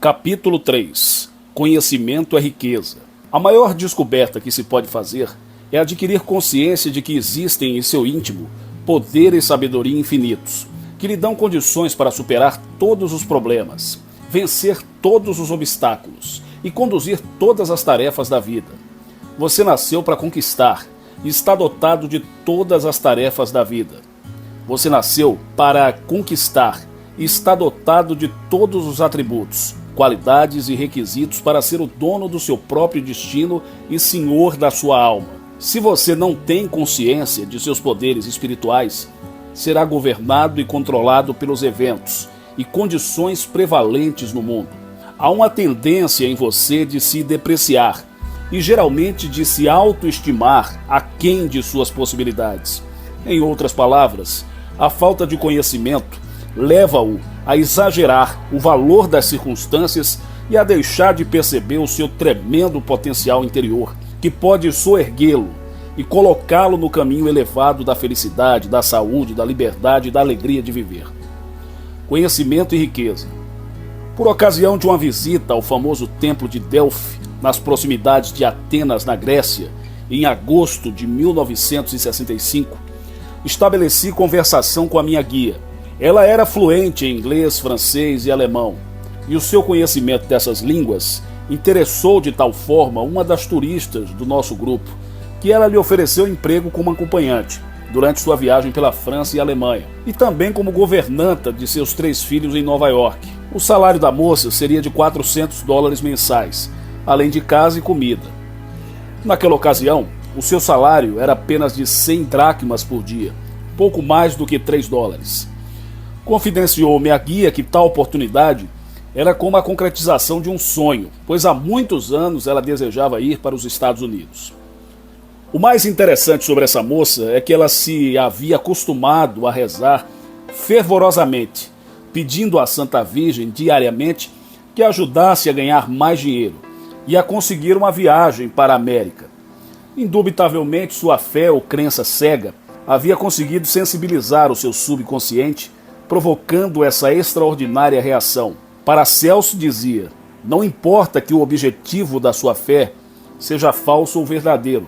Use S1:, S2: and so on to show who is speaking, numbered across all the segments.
S1: Capítulo 3. Conhecimento é riqueza. A maior descoberta que se pode fazer é adquirir consciência de que existem em seu íntimo poder e sabedoria infinitos, que lhe dão condições para superar todos os problemas, vencer todos os obstáculos e conduzir todas as tarefas da vida. Você nasceu para conquistar e está dotado de todas as tarefas da vida. Você nasceu para conquistar e está dotado de todos os atributos, qualidades e requisitos para ser o dono do seu próprio destino e senhor da sua alma. Se você não tem consciência de seus poderes espirituais, será governado e controlado pelos eventos e condições prevalentes no mundo. Há uma tendência em você de se depreciar e geralmente de se autoestimar aquém de suas possibilidades. Em outras palavras, a falta de conhecimento leva-o a exagerar o valor das circunstâncias e a deixar de perceber o seu tremendo potencial interior, que pode soerguê-lo e colocá-lo no caminho elevado da felicidade, da saúde, da liberdade e da alegria de viver. Conhecimento e riqueza. Por ocasião de uma visita ao famoso templo de Delfos, nas proximidades de Atenas, na Grécia, em agosto de 1965, estabeleci conversação com a minha guia. Ela era fluente em inglês, francês e alemão, e o seu conhecimento dessas línguas interessou de tal forma uma das turistas do nosso grupo, que ela lhe ofereceu emprego como acompanhante durante sua viagem pela França e Alemanha, e também como governanta de seus 3 filhos em Nova York. O salário da moça seria de $400 mensais, além de casa e comida. Naquela ocasião, o seu salário era apenas de 100 dracmas por dia, pouco mais do que $3. Confidenciou-me a guia que tal oportunidade era como a concretização de um sonho, pois há muitos anos ela desejava ir para os Estados Unidos. O mais interessante sobre essa moça é que ela se havia acostumado a rezar fervorosamente, pedindo à Santa Virgem diariamente que ajudasse a ganhar mais dinheiro e a conseguir uma viagem para a América. Indubitavelmente, sua fé ou crença cega havia conseguido sensibilizar o seu subconsciente, provocando essa extraordinária reação. Paracelso dizia: não importa que o objetivo da sua fé seja falso ou verdadeiro,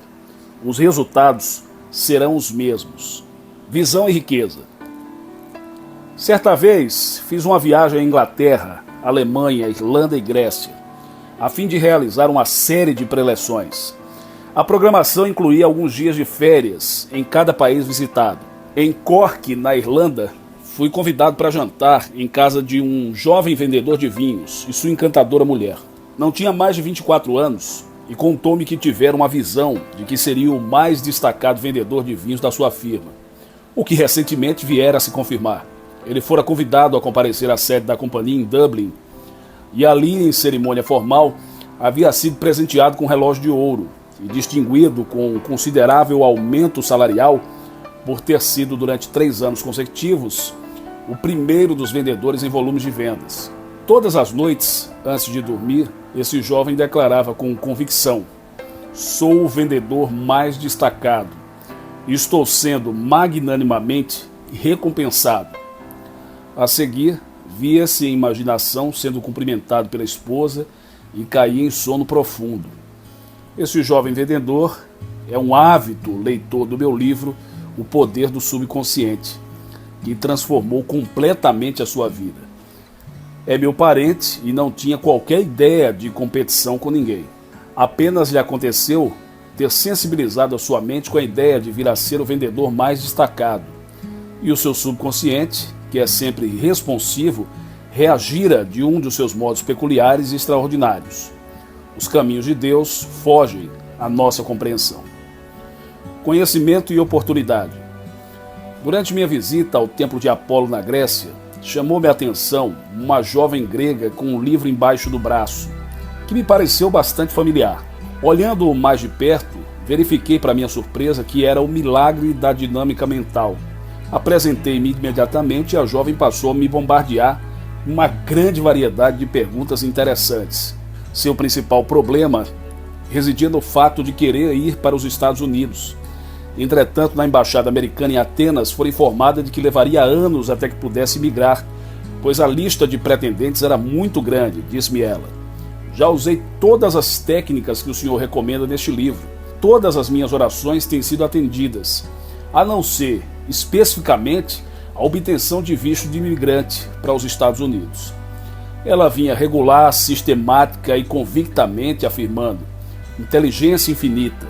S1: os resultados serão os mesmos. Visão e riqueza. Certa vez fiz uma viagem à Inglaterra, Alemanha, Irlanda e Grécia, a fim de realizar uma série de preleções. A programação incluía alguns dias de férias em cada país visitado. Em Cork, na Irlanda, fui convidado para jantar em casa de um jovem vendedor de vinhos e sua encantadora mulher. Não tinha mais de 24 anos e contou-me que tivera uma visão de que seria o mais destacado vendedor de vinhos da sua firma, o que recentemente viera a se confirmar. Ele fora convidado a comparecer à sede da companhia em Dublin e ali, em cerimônia formal, havia sido presenteado com um relógio de ouro e distinguido com um considerável aumento salarial por ter sido, durante 3 anos consecutivos, o primeiro dos vendedores em volumes de vendas. Todas as noites, antes de dormir, esse jovem declarava com convicção: sou o vendedor mais destacado e estou sendo magnanimamente recompensado. A seguir, via-se em imaginação sendo cumprimentado pela esposa e caía em sono profundo. Esse jovem vendedor é um ávido leitor do meu livro O Poder do Subconsciente, que transformou completamente a sua vida. É meu parente e não tinha qualquer ideia de competição com ninguém. Apenas lhe aconteceu ter sensibilizado a sua mente com a ideia de vir a ser o vendedor mais destacado. E o seu subconsciente, que é sempre responsivo, reagira de um dos seus modos peculiares e extraordinários. Os caminhos de Deus fogem à nossa compreensão. Conhecimento e oportunidade. Durante minha visita ao templo de Apolo na Grécia, chamou-me a atenção uma jovem grega com um livro embaixo do braço, que me pareceu bastante familiar. Olhando-o mais de perto, verifiquei para minha surpresa que era o milagre da dinâmica mental. Apresentei-me imediatamente e a jovem passou a me bombardear uma grande variedade de perguntas interessantes. Seu principal problema residia no fato de querer ir para os Estados Unidos. Entretanto, na embaixada americana em Atenas, foi informada de que levaria anos até que pudesse migrar pois a lista de pretendentes era muito grande, disse-me ela. Já usei todas as técnicas que o senhor recomenda neste livro. Todas as minhas orações têm sido atendidas, a não ser, especificamente, a obtenção de visto de imigrante para os Estados Unidos. Ela vinha regular, sistemática e convictamente afirmando: inteligência infinita,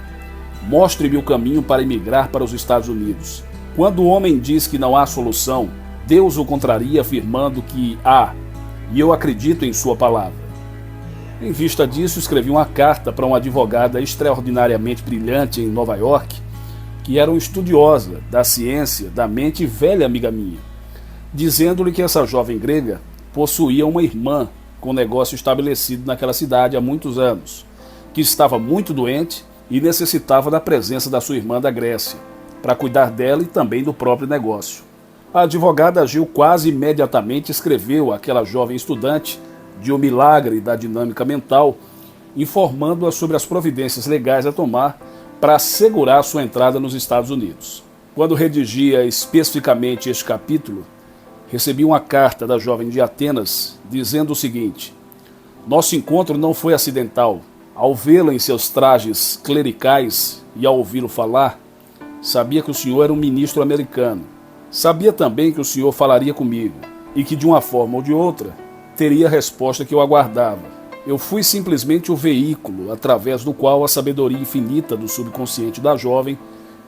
S1: mostre-me o caminho para imigrar para os Estados Unidos. Quando o homem diz que não há solução, Deus o contraria afirmando que há, e eu acredito em sua palavra. Em vista disso, escrevi uma carta para uma advogada extraordinariamente brilhante em Nova York, que era uma estudiosa da ciência da mente e velha amiga minha, dizendo-lhe que essa jovem grega possuía uma irmã com negócio estabelecido naquela cidade há muitos anos, que estava muito doente e necessitava da presença da sua irmã da Grécia, para cuidar dela e também do próprio negócio. A advogada agiu quase imediatamente e escreveu àquela jovem estudante de O Milagre da Dinâmica Mental, informando-a sobre as providências legais a tomar para assegurar sua entrada nos Estados Unidos. Quando redigia especificamente este capítulo, recebi uma carta da jovem de Atenas dizendo o seguinte: nosso encontro não foi acidental. Ao vê-la em seus trajes clericais e ao ouvi-lo falar, sabia que o senhor era um ministro americano. Sabia também que o senhor falaria comigo e que, de uma forma ou de outra, teria a resposta que eu aguardava. Eu fui simplesmente o veículo através do qual a sabedoria infinita do subconsciente da jovem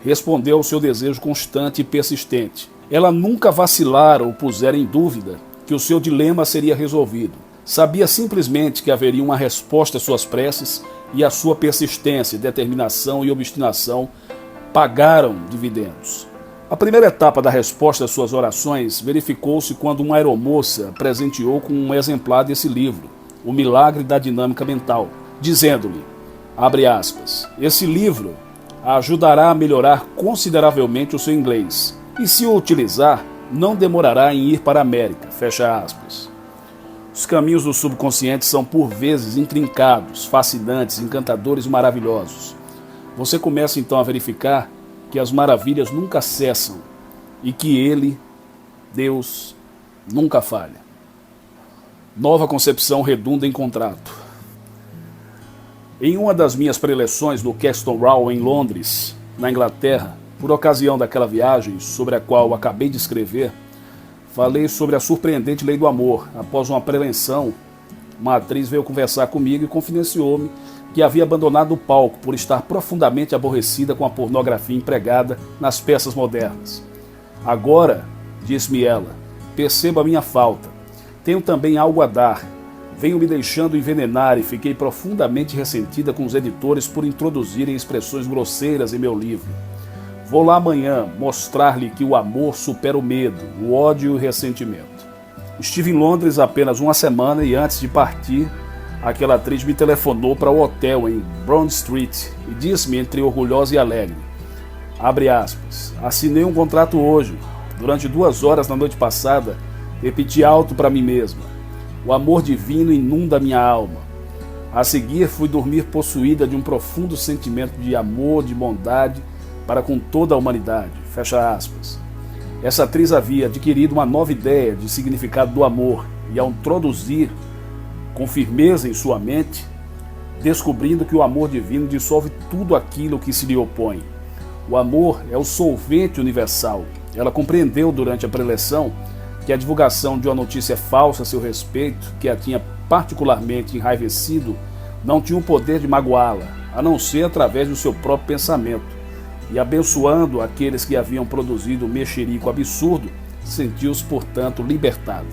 S1: respondeu ao seu desejo constante e persistente. Ela nunca vacilara ou pusera em dúvida que o seu dilema seria resolvido. Sabia simplesmente que haveria uma resposta às suas preces e a sua persistência, determinação e obstinação pagaram dividendos. A primeira etapa da resposta às suas orações verificou-se quando uma aeromoça presenteou com um exemplar desse livro, O Milagre da Dinâmica Mental, dizendo-lhe, abre aspas, esse livro a ajudará a melhorar consideravelmente o seu inglês e, se o utilizar, não demorará em ir para a América, fecha aspas. Os caminhos do subconsciente são por vezes intrincados, fascinantes, encantadores e maravilhosos. Você começa então a verificar que as maravilhas nunca cessam e que Ele, Deus, nunca falha. Nova concepção redunda em contrato. Em uma das minhas preleções no Castle Row em Londres, na Inglaterra, por ocasião daquela viagem sobre a qual acabei de escrever, falei sobre a surpreendente lei do amor. Após uma preleção, uma atriz veio conversar comigo e confidenciou-me que havia abandonado o palco por estar profundamente aborrecida com a pornografia empregada nas peças modernas. Agora, disse-me ela, percebo a minha falta. Tenho também algo a dar. Venho me deixando envenenar e fiquei profundamente ressentida com os editores por introduzirem expressões grosseiras em meu livro. Vou lá amanhã mostrar-lhe que o amor supera o medo, o ódio e o ressentimento. Estive em Londres apenas uma semana e antes de partir, aquela atriz me telefonou para o hotel em Broad Street e disse-me entre orgulhosa e alegre, abre aspas, assinei um contrato hoje. Durante 2 horas na noite passada, repeti alto para mim mesma, o amor divino inunda minha alma. A seguir fui dormir possuída de um profundo sentimento de amor, de bondade, para com toda a humanidade, fecha aspas. Essa atriz havia adquirido uma nova ideia de significado do amor e ao introduzir com firmeza em sua mente, descobrindo que o amor divino dissolve tudo aquilo que se lhe opõe. O amor é o solvente universal. Ela compreendeu durante a preleção que a divulgação de uma notícia falsa a seu respeito, que a tinha particularmente enraivecido, não tinha o poder de magoá-la, a não ser através do seu próprio pensamento. E abençoando aqueles que haviam produzido o mexerico absurdo, sentiu-se, portanto, libertada.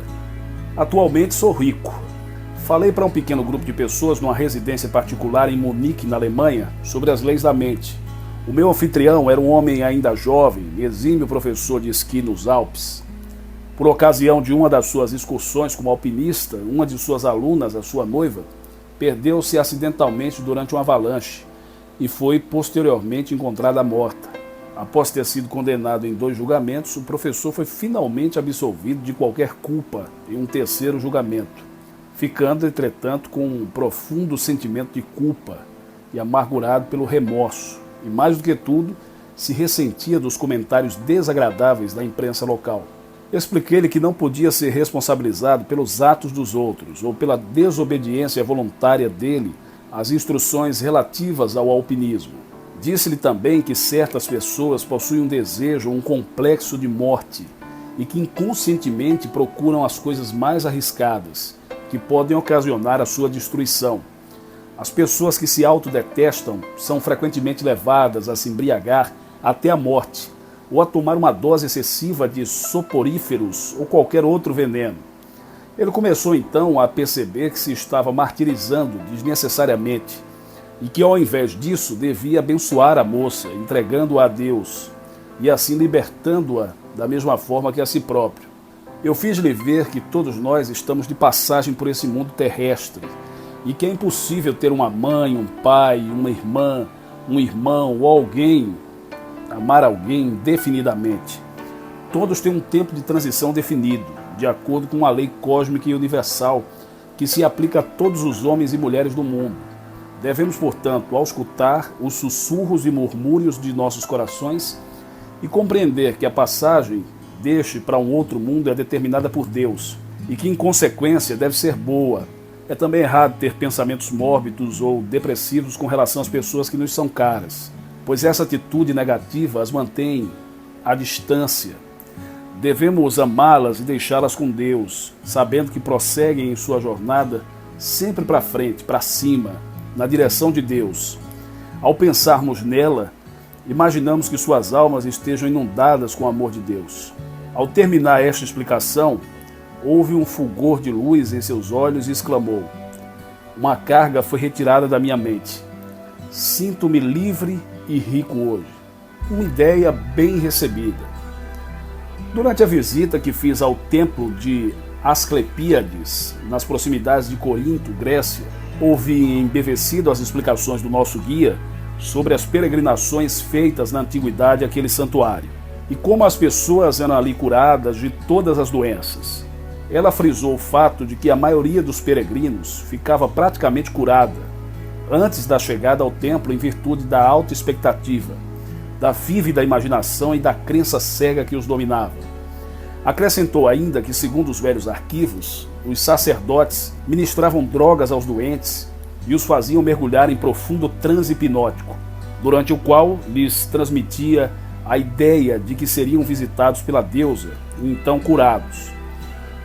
S1: Atualmente sou rico. Falei para um pequeno grupo de pessoas numa residência particular em Munique, na Alemanha, sobre as leis da mente. O meu anfitrião era um homem ainda jovem, exímio professor de esqui nos Alpes. Por ocasião de uma das suas excursões como alpinista, uma de suas alunas, a sua noiva, perdeu-se acidentalmente durante uma avalanche e foi posteriormente encontrada morta. Após ter sido condenado em 2 julgamentos, o professor foi finalmente absolvido de qualquer culpa em um 3º julgamento, ficando, entretanto, com um profundo sentimento de culpa e amargurado pelo remorso, e mais do que tudo, se ressentia dos comentários desagradáveis da imprensa local. Expliquei-lhe que não podia ser responsabilizado pelos atos dos outros ou pela desobediência voluntária dele às instruções relativas ao alpinismo. Disse-lhe também que certas pessoas possuem um desejo ou um complexo de morte e que inconscientemente procuram as coisas mais arriscadas, que podem ocasionar a sua destruição. As pessoas que se autodetestam são frequentemente levadas a se embriagar até a morte, ou a tomar uma dose excessiva de soporíferos ou qualquer outro veneno. Ele começou então a perceber que se estava martirizando desnecessariamente e que, ao invés disso, devia abençoar a moça, entregando-a a Deus e assim libertando-a da mesma forma que a si próprio. Eu fiz-lhe ver que todos nós estamos de passagem por esse mundo terrestre e que é impossível ter uma mãe, um pai, uma irmã, um irmão ou alguém, amar alguém indefinidamente. Todos têm um tempo de transição definido, de acordo com uma lei cósmica e universal que se aplica a todos os homens e mulheres do mundo. Devemos, portanto, auscultar os sussurros e murmúrios de nossos corações e compreender que a passagem deste para um outro mundo é determinada por Deus e que, em consequência, deve ser boa. É também errado ter pensamentos mórbidos ou depressivos com relação às pessoas que nos são caras, pois essa atitude negativa as mantém à distância. Devemos amá-las e deixá-las com Deus, sabendo que prosseguem em sua jornada sempre para frente, para cima, na direção de Deus. Ao pensarmos nela, imaginamos que suas almas estejam inundadas com o amor de Deus. Ao terminar esta explicação, houve um fulgor de luz em seus olhos e exclamou: "Uma carga foi retirada da minha mente. Sinto-me livre e rico hoje." Uma ideia bem recebida. Durante a visita que fiz ao templo de Asclepíades, nas proximidades de Corinto, Grécia, ouvi embevecido as explicações do nosso guia sobre as peregrinações feitas na antiguidade àquele santuário e como as pessoas eram ali curadas de todas as doenças. Ela frisou o fato de que a maioria dos peregrinos ficava praticamente curada antes da chegada ao templo em virtude da alta expectativa, da vívida imaginação e da crença cega que os dominava. Acrescentou ainda que, segundo os velhos arquivos, os sacerdotes ministravam drogas aos doentes e os faziam mergulhar em profundo transe hipnótico, durante o qual lhes transmitia a ideia de que seriam visitados pela deusa e então curados.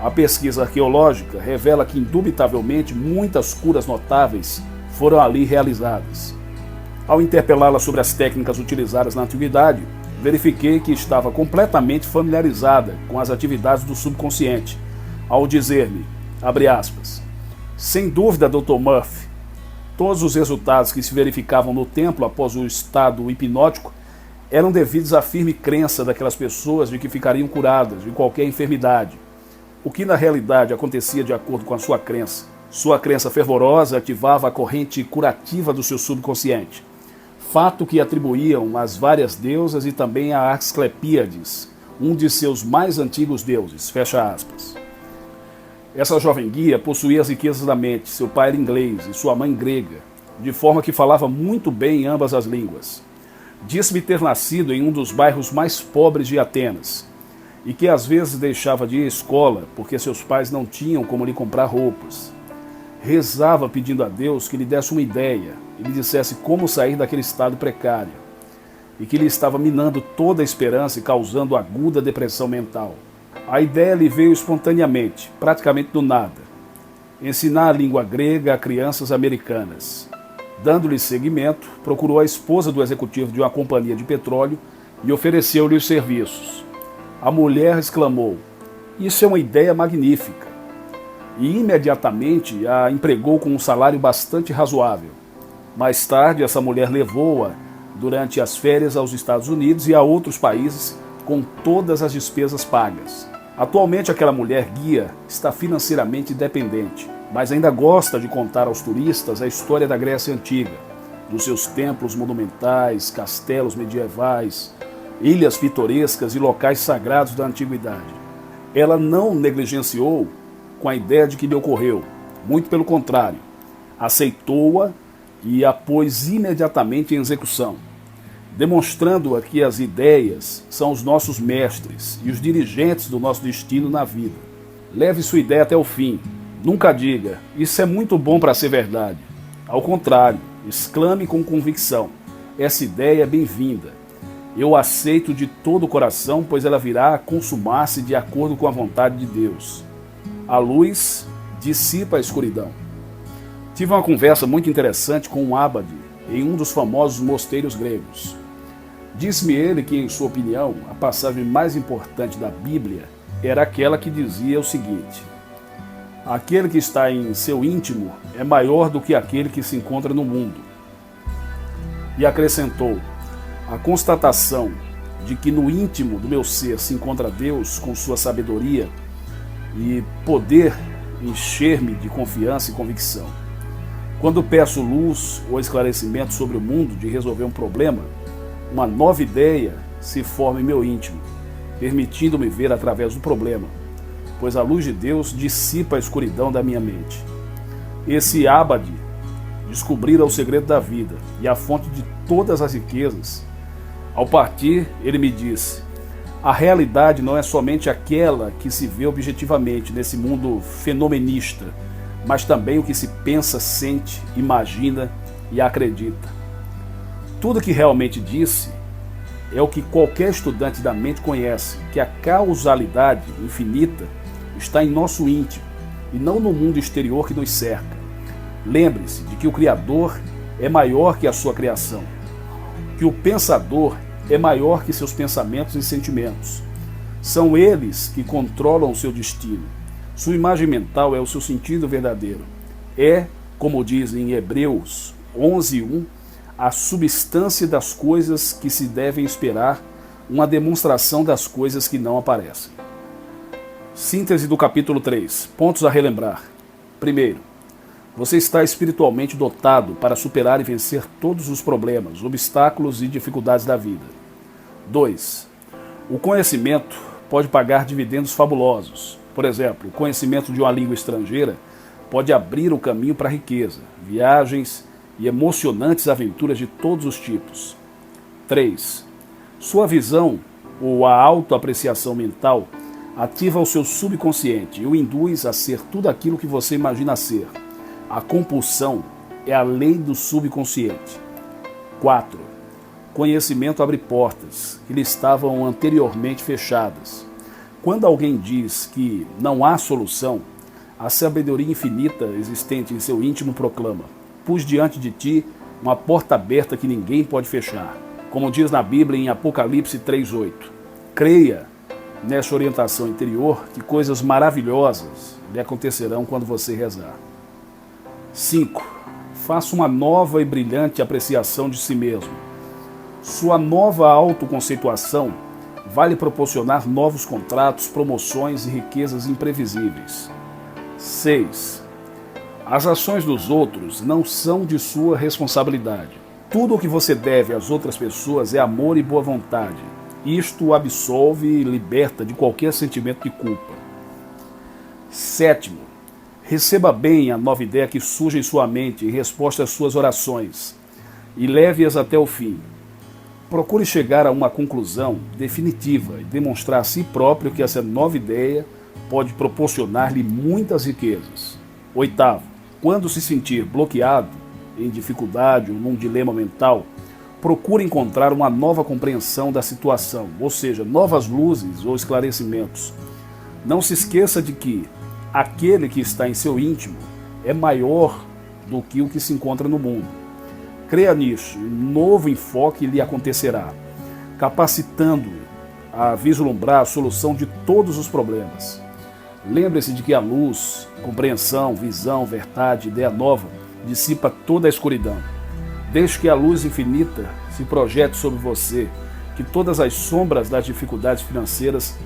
S1: A pesquisa arqueológica revela que, indubitavelmente, muitas curas notáveis foram ali realizadas. Ao interpelá-la sobre as técnicas utilizadas na antiguidade, verifiquei que estava completamente familiarizada com as atividades do subconsciente, ao dizer-me, abre aspas, "Sem dúvida, Dr. Murphy, todos os resultados que se verificavam no templo após o estado hipnótico eram devidos à firme crença daquelas pessoas de que ficariam curadas de qualquer enfermidade, o que na realidade acontecia de acordo com a sua crença. Sua crença fervorosa ativava a corrente curativa do seu subconsciente, fato que atribuíam às várias deusas e também a Asclepíades, um de seus mais antigos deuses." Fecha aspas. Essa jovem guia possuía as riquezas da mente, seu pai era inglês e sua mãe grega, de forma que falava muito bem ambas as línguas. Disse-me ter nascido em um dos bairros mais pobres de Atenas, e que às vezes deixava de ir à escola porque seus pais não tinham como lhe comprar roupas. Rezava pedindo a Deus que lhe desse uma ideia e lhe dissesse como sair daquele estado precário, e que lhe estava minando toda a esperança e causando aguda depressão mental. A ideia lhe veio espontaneamente, praticamente do nada: ensinar a língua grega a crianças americanas. Dando-lhe seguimento, procurou a esposa do executivo de uma companhia de petróleo e ofereceu-lhe os serviços. A mulher exclamou: "Isso é uma ideia magnífica!" E imediatamente a empregou com um salário bastante razoável. Mais tarde, essa mulher levou-a durante as férias aos Estados Unidos e a outros países com todas as despesas pagas. Atualmente, aquela mulher guia está financeiramente independente, mas ainda gosta de contar aos turistas a história da Grécia Antiga, dos seus templos monumentais, castelos medievais, ilhas pitorescas e locais sagrados da antiguidade. Ela não negligenciou com a ideia de que lhe ocorreu, muito pelo contrário, aceitou-a e a pôs imediatamente em execução. demonstrando que as ideias são os nossos mestres e os dirigentes do nosso destino na vida. Leve sua ideia até o fim. Nunca diga, isso é muito bom para ser verdade. Ao contrário, exclame com convicção, essa ideia é bem-vinda. Eu aceito de todo o coração, pois ela virá a consumar-se de acordo com a vontade de Deus. A luz dissipa a escuridão. Tive uma conversa muito interessante com um ábade em um dos famosos mosteiros gregos. Disse-me ele que, em sua opinião, a passagem mais importante da Bíblia era aquela que dizia o seguinte: aquele que está em seu íntimo é maior do que aquele que se encontra no mundo. E acrescentou: a constatação de que no íntimo do meu ser se encontra Deus com sua sabedoria e poder encher-me de confiança e convicção. Quando peço luz ou esclarecimento sobre o mundo de resolver um problema, uma nova ideia se forma em meu íntimo, permitindo-me ver através do problema, pois a luz de Deus dissipa a escuridão da minha mente. Esse ábade descobrira o segredo da vida e a fonte de todas as riquezas. Ao partir, ele me disse: a realidade não é somente aquela que se vê objetivamente nesse mundo fenomenista, mas também o que se pensa, sente, imagina e acredita. Tudo que realmente disse é o que qualquer estudante da mente conhece, que a causalidade infinita está em nosso íntimo e não no mundo exterior que nos cerca. Lembre-se de que o Criador é maior que a sua criação, que o pensador é maior que seus pensamentos e sentimentos. São eles que controlam o seu destino. Sua imagem mental é o seu sentido verdadeiro. É, como diz em Hebreus 11:1, a substância das coisas que se devem esperar, uma demonstração das coisas que não aparecem. Síntese do capítulo 3. Pontos a relembrar. Primeiro, você está espiritualmente dotado para superar e vencer todos os problemas, obstáculos e dificuldades da vida. 2. O conhecimento pode pagar dividendos fabulosos. Por exemplo, o conhecimento de uma língua estrangeira pode abrir o caminho para a riqueza, viagens e emocionantes aventuras de todos os tipos. 3. Sua visão ou a autoapreciação mental ativa o seu subconsciente e o induz a ser tudo aquilo que você imagina ser. A compulsão é a lei do subconsciente. 4. Conhecimento abre portas que lhe estavam anteriormente fechadas. Quando alguém diz que não há solução, a sabedoria infinita existente em seu íntimo proclama: pus diante de ti uma porta aberta que ninguém pode fechar. Como diz na Bíblia em Apocalipse 3:8. Creia nessa orientação interior que coisas maravilhosas lhe acontecerão quando você rezar. 5. Faça uma nova e brilhante apreciação de si mesmo. Sua nova autoconceituação vai lhe proporcionar novos contratos, promoções e riquezas imprevisíveis. 6. As ações dos outros não são de sua responsabilidade. Tudo o que você deve às outras pessoas é amor e boa vontade. Isto o absolve e liberta de qualquer sentimento de culpa. 7. Receba bem a nova ideia que surge em sua mente em resposta às suas orações e leve-as até o fim. Procure chegar a uma conclusão definitiva e demonstrar a si próprio que essa nova ideia pode proporcionar-lhe muitas riquezas. 8. Quando se sentir bloqueado, em dificuldade ou num dilema mental, procure encontrar uma nova compreensão da situação, ou seja, novas luzes ou esclarecimentos. Não se esqueça de que aquele que está em seu íntimo é maior do que o que se encontra no mundo. Creia nisso, um novo enfoque lhe acontecerá, capacitando-o a vislumbrar a solução de todos os problemas. Lembre-se de que a luz, compreensão, visão, verdade, ideia nova, dissipa toda a escuridão. Deixe que a luz infinita se projete sobre você, que todas as sombras das dificuldades financeiras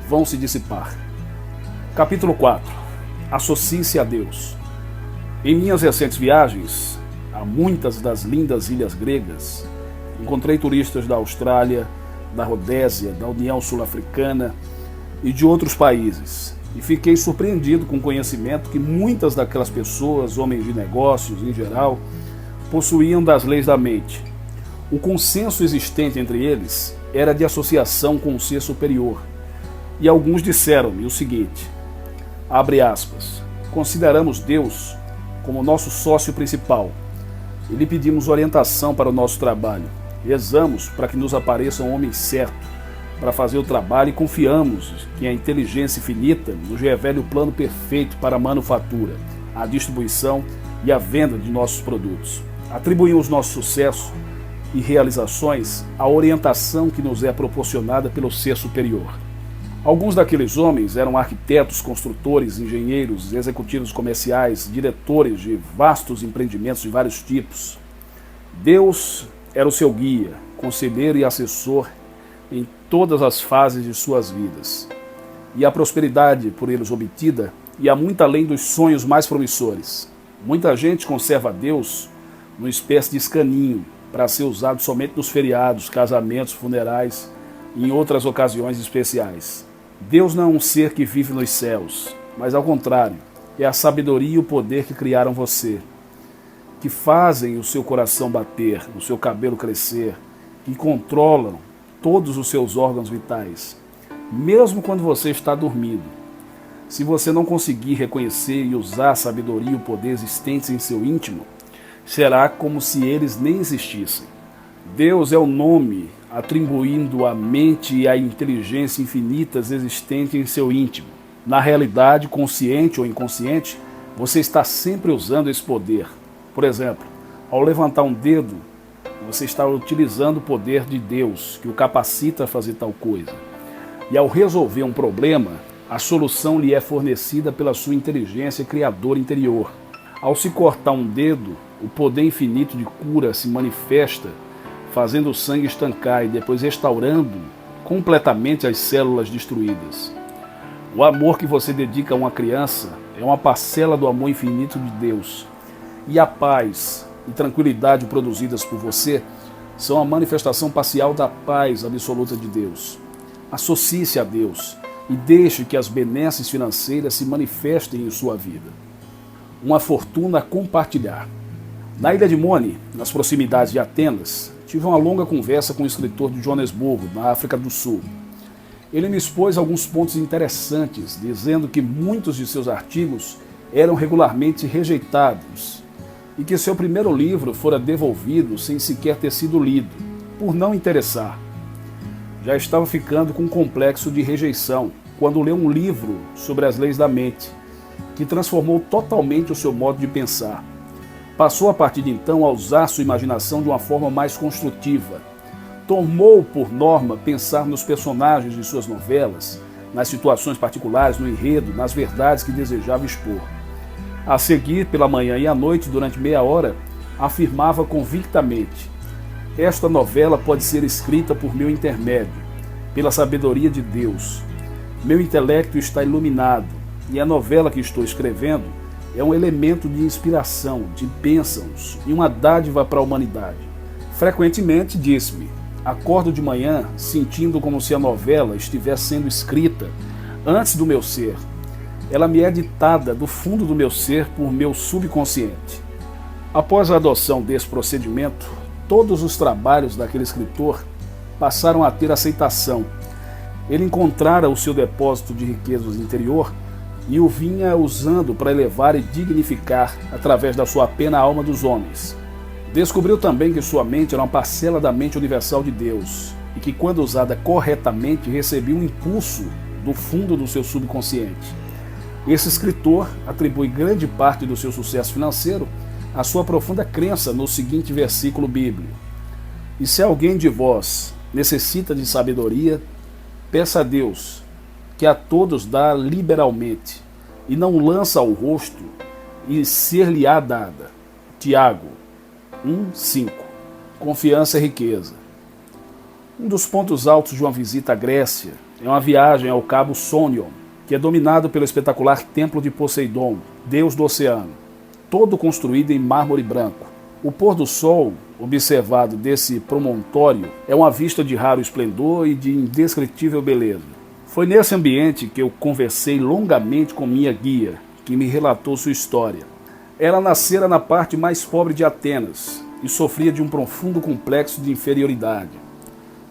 S1: vão se dissipar. Capítulo 4. Associe-se a Deus. Em minhas recentes viagens a muitas das lindas ilhas gregas, encontrei turistas da Austrália, da Rodésia, da União Sul-Africana e de outros países. E fiquei surpreendido com o conhecimento que muitas daquelas pessoas, homens de negócios em geral, possuíam das leis da mente. O consenso existente entre eles era de associação com o ser superior. E alguns disseram-me o seguinte, abre aspas, consideramos Deus como nosso sócio principal e lhe pedimos orientação para o nosso trabalho. Rezamos para que nos apareça um homem certo para fazer o trabalho e confiamos que a inteligência infinita nos revele o plano perfeito para a manufatura, a distribuição e a venda de nossos produtos. Atribuímos nosso sucesso e realizações à orientação que nos é proporcionada pelo ser superior. Alguns daqueles homens eram arquitetos, construtores, engenheiros, executivos comerciais, diretores de vastos empreendimentos de vários tipos. Deus era o seu guia, conselheiro e assessor em todas as fases de suas vidas. E a prosperidade por eles obtida ia muito além dos sonhos mais promissores. Muita gente conserva Deus numa espécie de escaninho para ser usado somente nos feriados, casamentos, funerais e em outras ocasiões especiais. Deus não é um ser que vive nos céus, mas ao contrário, é a sabedoria e o poder que criaram você, que fazem o seu coração bater, o seu cabelo crescer, que controlam todos os seus órgãos vitais, mesmo quando você está dormindo. Se você não conseguir reconhecer e usar a sabedoria e o poder existentes em seu íntimo, será como se eles nem existissem. Deus é o nome atribuindo à mente e à inteligência infinitas existentes em seu íntimo. Na realidade, consciente ou inconsciente, você está sempre usando esse poder. Por exemplo, ao levantar um dedo, você está utilizando o poder de Deus, que o capacita a fazer tal coisa. E ao resolver um problema, a solução lhe é fornecida pela sua inteligência criadora interior. Ao se cortar um dedo, o poder infinito de cura se manifesta, fazendo o sangue estancar e depois restaurando completamente as células destruídas. O amor que você dedica a uma criança é uma parcela do amor infinito de Deus. E a paz e tranquilidade produzidas por você são a manifestação parcial da paz absoluta de Deus. Associe-se a Deus e deixe que as benesses financeiras se manifestem em sua vida. Uma fortuna a compartilhar. Na ilha de Mone, nas proximidades de Atenas, tive uma longa conversa com o escritor de Joanesburgo, na África do Sul. Ele me expôs alguns pontos interessantes, dizendo que muitos de seus artigos eram regularmente rejeitados e que seu primeiro livro fora devolvido sem sequer ter sido lido, por não interessar. Já estava ficando com um complexo de rejeição quando leu um livro sobre as leis da mente, que transformou totalmente o seu modo de pensar. Passou a partir de então a usar sua imaginação de uma forma mais construtiva. Tomou por norma pensar nos personagens de suas novelas, nas situações particulares, no enredo, nas verdades que desejava expor. A seguir, pela manhã e à noite, durante meia hora, afirmava convictamente: esta novela pode ser escrita por meu intermédio, pela sabedoria de Deus. Meu intelecto está iluminado, e a novela que estou escrevendo é um elemento de inspiração, de bênçãos e uma dádiva para a humanidade. Frequentemente disse-me: acordo de manhã sentindo como se a novela estivesse sendo escrita antes do meu ser. Ela me é ditada do fundo do meu ser por meu subconsciente. Após a adoção desse procedimento, todos os trabalhos daquele escritor passaram a ter aceitação. Ele encontrara o seu depósito de riquezas interior e o vinha usando para elevar e dignificar, através da sua pena, a alma dos homens. Descobriu também que sua mente era uma parcela da mente universal de Deus e que, quando usada corretamente, recebia um impulso do fundo do seu subconsciente. Esse escritor atribui grande parte do seu sucesso financeiro à sua profunda crença no seguinte versículo bíblico: e se alguém de vós necessita de sabedoria, peça a Deus, que a todos dá liberalmente, e não lança ao rosto, e ser-lhe-á dada. Tiago 1:5. Confiança e riqueza. Um dos pontos altos de uma visita à Grécia é uma viagem ao Cabo Sônion, que é dominado pelo espetacular Templo de Poseidon, deus do oceano, todo construído em mármore branco. O pôr do sol, observado desse promontório, é uma vista de raro esplendor e de indescritível beleza. Foi nesse ambiente que eu conversei longamente com minha guia, que me relatou sua história. Ela nascera na parte mais pobre de Atenas e sofria de um profundo complexo de inferioridade.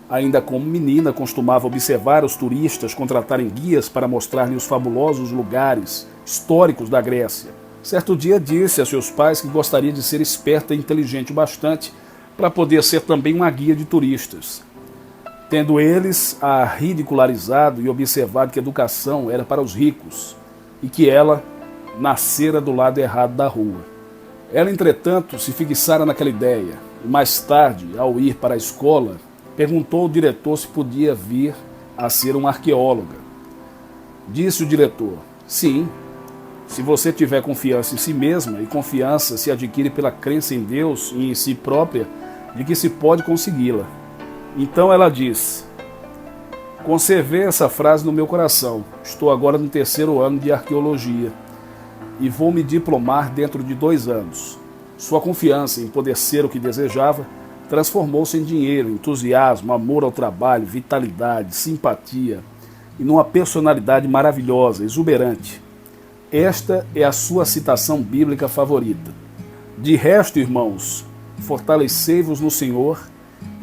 S1: Ainda como menina, costumava observar os turistas contratarem guias para mostrar-lhe os fabulosos lugares históricos da Grécia. Certo dia disse a seus pais que gostaria de ser esperta e inteligente o bastante para poder ser também uma guia de turistas. Tendo eles a ridicularizado e observado que a educação era para os ricos e que ela nascera do lado errado da rua. Ela, entretanto, se fixara naquela ideia e mais tarde, ao ir para a escola, perguntou ao diretor se podia vir a ser uma arqueóloga. Disse o diretor: sim, se você tiver confiança em si mesma, e confiança se adquire pela crença em Deus e em si própria, de que se pode consegui-la. Então ela disse: conservei essa frase no meu coração. Estou agora no 3º ano de arqueologia e vou me diplomar dentro de 2 anos. Sua confiança em poder ser o que desejava transformou-se em dinheiro, entusiasmo, amor ao trabalho, vitalidade, simpatia e numa personalidade maravilhosa, exuberante. Esta é a sua citação bíblica favorita. De resto, irmãos, fortalecei-vos no Senhor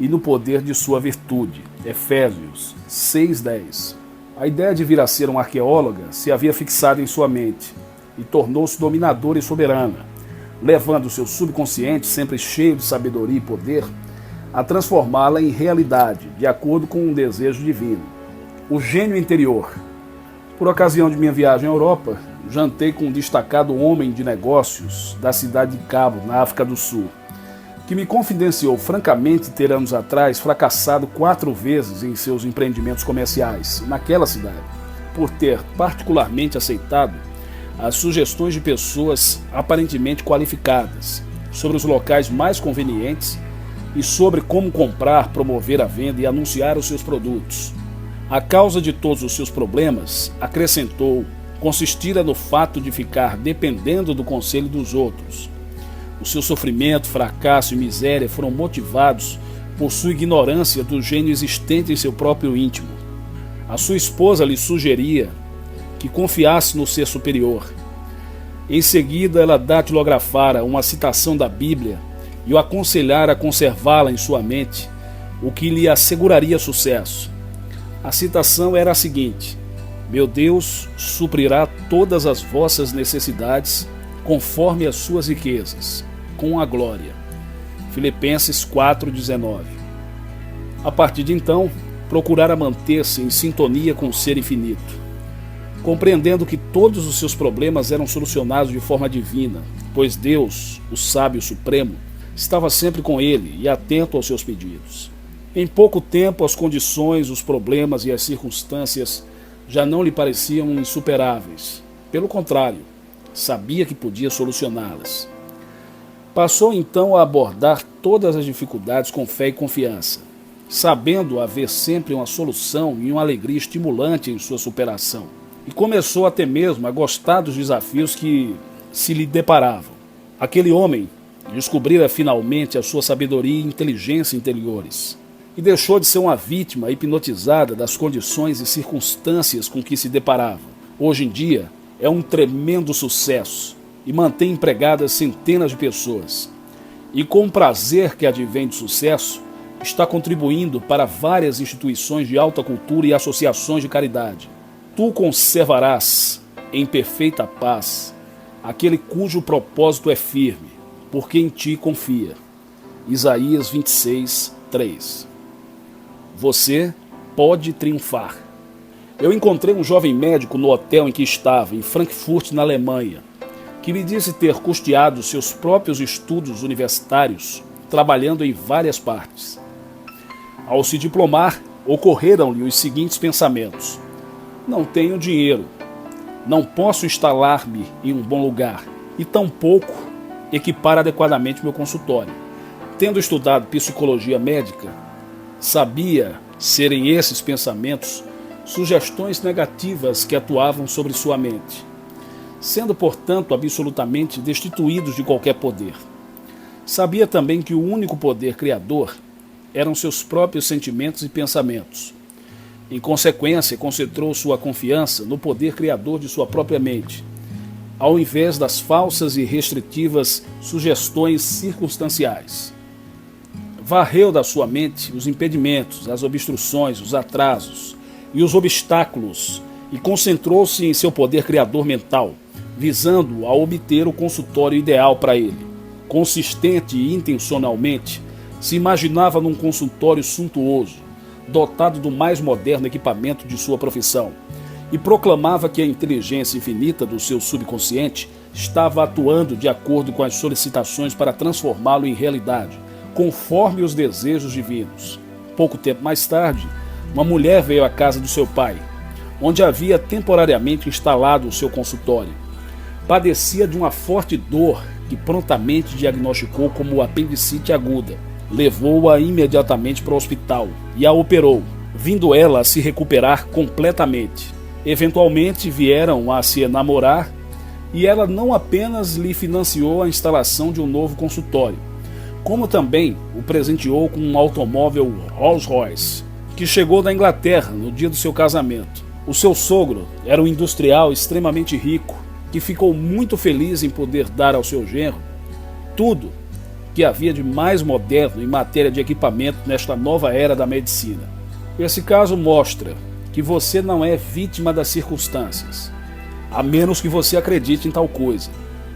S1: e no poder de sua virtude. Efésios 6:10. A ideia de vir a ser uma arqueóloga se havia fixado em sua mente e tornou-se dominadora e soberana, levando o seu subconsciente, sempre cheio de sabedoria e poder, a transformá-la em realidade, de acordo com um desejo divino. O gênio interior. Por ocasião de minha viagem à Europa, jantei com um destacado homem de negócios da cidade de Cabo, na África do Sul, que me confidenciou francamente ter anos atrás fracassado 4 vezes em seus empreendimentos comerciais naquela cidade, por ter particularmente aceitado as sugestões de pessoas aparentemente qualificadas sobre os locais mais convenientes e sobre como comprar, promover a venda e anunciar os seus produtos. A causa de todos os seus problemas, acrescentou, consistira no fato de ficar dependendo do conselho dos outros. O seu sofrimento, fracasso e miséria foram motivados por sua ignorância do gênio existente em seu próprio íntimo. A sua esposa lhe sugeria que confiasse no ser superior. Em seguida, ela datilografara uma citação da Bíblia e o aconselhara a conservá-la em sua mente, o que lhe asseguraria sucesso. A citação era a seguinte: meu Deus suprirá todas as vossas necessidades conforme as suas riquezas, com a glória. Filipenses 4:19. A partir de então, procurara manter-se em sintonia com o ser infinito, compreendendo que todos os seus problemas eram solucionados de forma divina, pois Deus, o sábio supremo, estava sempre com ele e atento aos seus pedidos. Em pouco tempo, as condições, os problemas e as circunstâncias já não lhe pareciam insuperáveis. Pelo contrário, sabia que podia solucioná-las. Passou então a abordar todas as dificuldades com fé e confiança, sabendo haver sempre uma solução e uma alegria estimulante em sua superação. E começou até mesmo a gostar dos desafios que se lhe deparavam. Aquele homem descobrira finalmente a sua sabedoria e inteligência interiores, e deixou de ser uma vítima hipnotizada das condições e circunstâncias com que se deparava. Hoje em dia, é um tremendo sucesso e mantém empregadas centenas de pessoas. E com o prazer que advém do sucesso, está contribuindo para várias instituições de alta cultura e associações de caridade. Tu conservarás em perfeita paz aquele cujo propósito é firme, porque em ti confia. Isaías 26:3. Você pode triunfar. Eu encontrei um jovem médico no hotel em que estava, em Frankfurt, na Alemanha, que me disse ter custeado seus próprios estudos universitários, trabalhando em várias partes. Ao se diplomar, ocorreram-lhe os seguintes pensamentos: não tenho dinheiro, não posso instalar-me em um bom lugar e tampouco equipar adequadamente meu consultório. Tendo estudado psicologia médica, sabia serem esses pensamentos sugestões negativas que atuavam sobre sua mente, sendo, portanto, absolutamente destituídos de qualquer poder. Sabia também que o único poder criador eram seus próprios sentimentos e pensamentos. Em consequência, concentrou sua confiança no poder criador de sua própria mente, ao invés das falsas e restritivas sugestões circunstanciais. Varreu da sua mente os impedimentos, as obstruções, os atrasos e os obstáculos e concentrou-se em seu poder criador mental, visando a obter o consultório ideal para ele. Consistente e intencionalmente, se imaginava num consultório suntuoso, dotado do mais moderno equipamento de sua profissão, e proclamava que a inteligência infinita do seu subconsciente estava atuando de acordo com as solicitações para transformá-lo em realidade, conforme os desejos divinos. Pouco tempo mais tarde, uma mulher veio à casa do seu pai, onde havia temporariamente instalado o seu consultório. Padecia de uma forte dor que prontamente diagnosticou como apendicite aguda. Levou-a imediatamente para o hospital e a operou, vindo ela a se recuperar completamente. Eventualmente vieram a se enamorar e ela não apenas lhe financiou a instalação de um novo consultório, como também o presenteou com um automóvel Rolls-Royce, que chegou da Inglaterra no dia do seu casamento. O seu sogro era um industrial extremamente rico, que ficou muito feliz em poder dar ao seu genro tudo que havia de mais moderno em matéria de equipamento nesta nova era da medicina. Esse caso mostra que você não é vítima das circunstâncias, a menos que você acredite em tal coisa.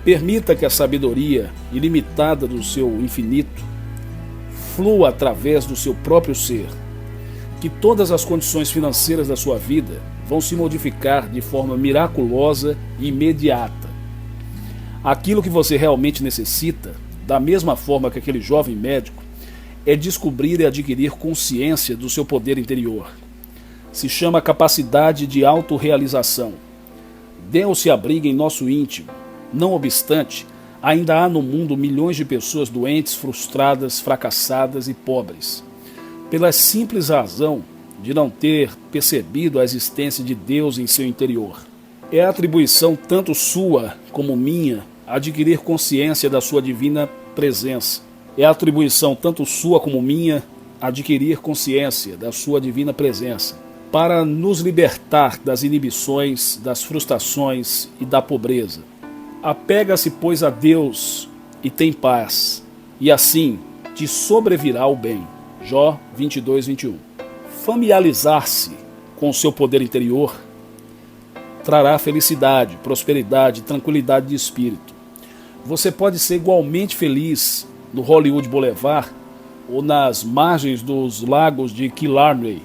S1: Permita que a sabedoria ilimitada do seu infinito flua através do seu próprio ser, que todas as condições financeiras da sua vida vão se modificar de forma miraculosa e imediata. Aquilo que você realmente necessita, da mesma forma que aquele jovem médico, é descobrir e adquirir consciência do seu poder interior. Se chama capacidade de autorrealização. Deus se abriga em nosso íntimo. Não obstante, ainda há no mundo milhões de pessoas doentes, frustradas, fracassadas e pobres, pela simples razão de não ter percebido a existência de Deus em seu interior. É atribuição tanto sua como minha adquirir consciência da sua divina presença. É atribuição tanto sua como minha adquirir consciência da sua divina presença, para nos libertar das inibições, das frustrações e da pobreza. Apega-se, pois, a Deus e tem paz, e assim te sobrevirá o bem. Jó 22, 21. Familiarizar-se com o seu poder interior trará felicidade, prosperidade e tranquilidade de espírito. Você pode ser igualmente feliz no Hollywood Boulevard ou nas margens dos lagos de Killarney.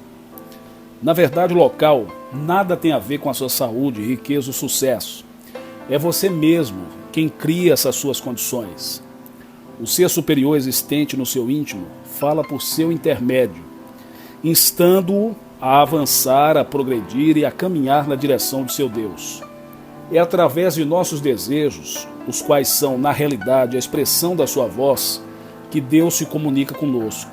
S1: Na verdade, o local nada tem a ver com a sua saúde, riqueza ou sucesso. É você mesmo quem cria essas suas condições. O ser superior existente no seu íntimo fala por seu intermédio, instando-o a avançar, a progredir e a caminhar na direção de seu Deus. É através de nossos desejos, os quais são, na realidade, a expressão da sua voz, que Deus se comunica conosco.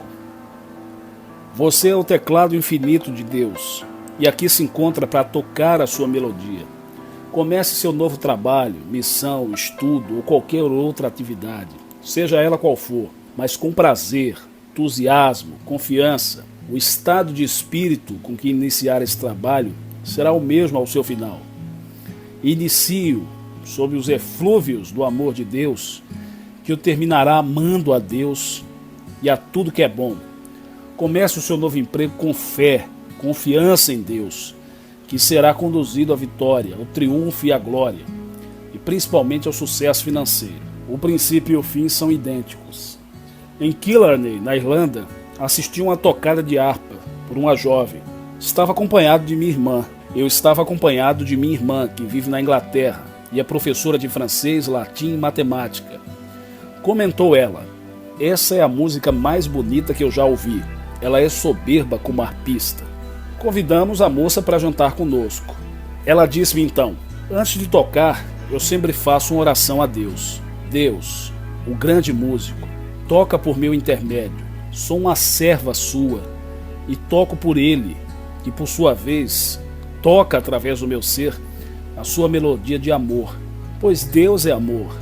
S1: Você é o teclado infinito de Deus, e aqui se encontra para tocar a sua melodia. Comece seu novo trabalho, missão, estudo ou qualquer outra atividade, seja ela qual for, mas com prazer, entusiasmo, confiança. O estado de espírito com que iniciar esse trabalho será o mesmo ao seu final. Inicie-o sob os eflúvios do amor de Deus, que o terminará amando a Deus e a tudo que é bom. Comece o seu novo emprego com fé, confiança em Deus, que será conduzido à vitória, ao triunfo e à glória, e principalmente ao sucesso financeiro. O princípio e o fim são idênticos. Em Killarney, na Irlanda, assisti uma tocada de harpa por uma jovem. Estava acompanhado de minha irmã. Eu estava acompanhado de minha irmã, que vive na Inglaterra, e é professora de francês, latim e matemática. Comentou ela: essa é a música mais bonita que eu já ouvi. Ela é soberba como arpista. Convidamos a moça para jantar conosco. Ela disse-me então: antes de tocar, eu sempre faço uma oração a Deus. Deus, o grande músico, toca por meu intermédio. Sou uma serva sua e toco por ele, que por sua vez toca através do meu ser a sua melodia de amor, pois Deus é amor.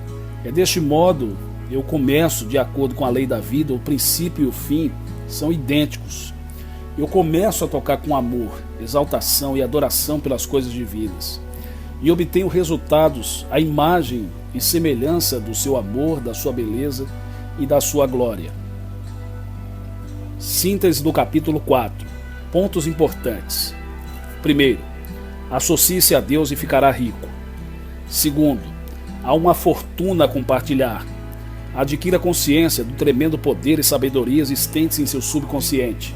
S1: É deste modo eu começo, de acordo com a lei da vida, o princípio e o fim são idênticos. Eu começo a tocar com amor, exaltação e adoração pelas coisas divinas, e obtenho resultados à imagem e semelhança do seu amor, da sua beleza e da sua glória. Síntese do capítulo 4. Pontos importantes. Primeiro, associe-se a Deus e ficará rico. Segundo, há uma fortuna a compartilhar. Adquira consciência do tremendo poder e sabedoria existentes em seu subconsciente,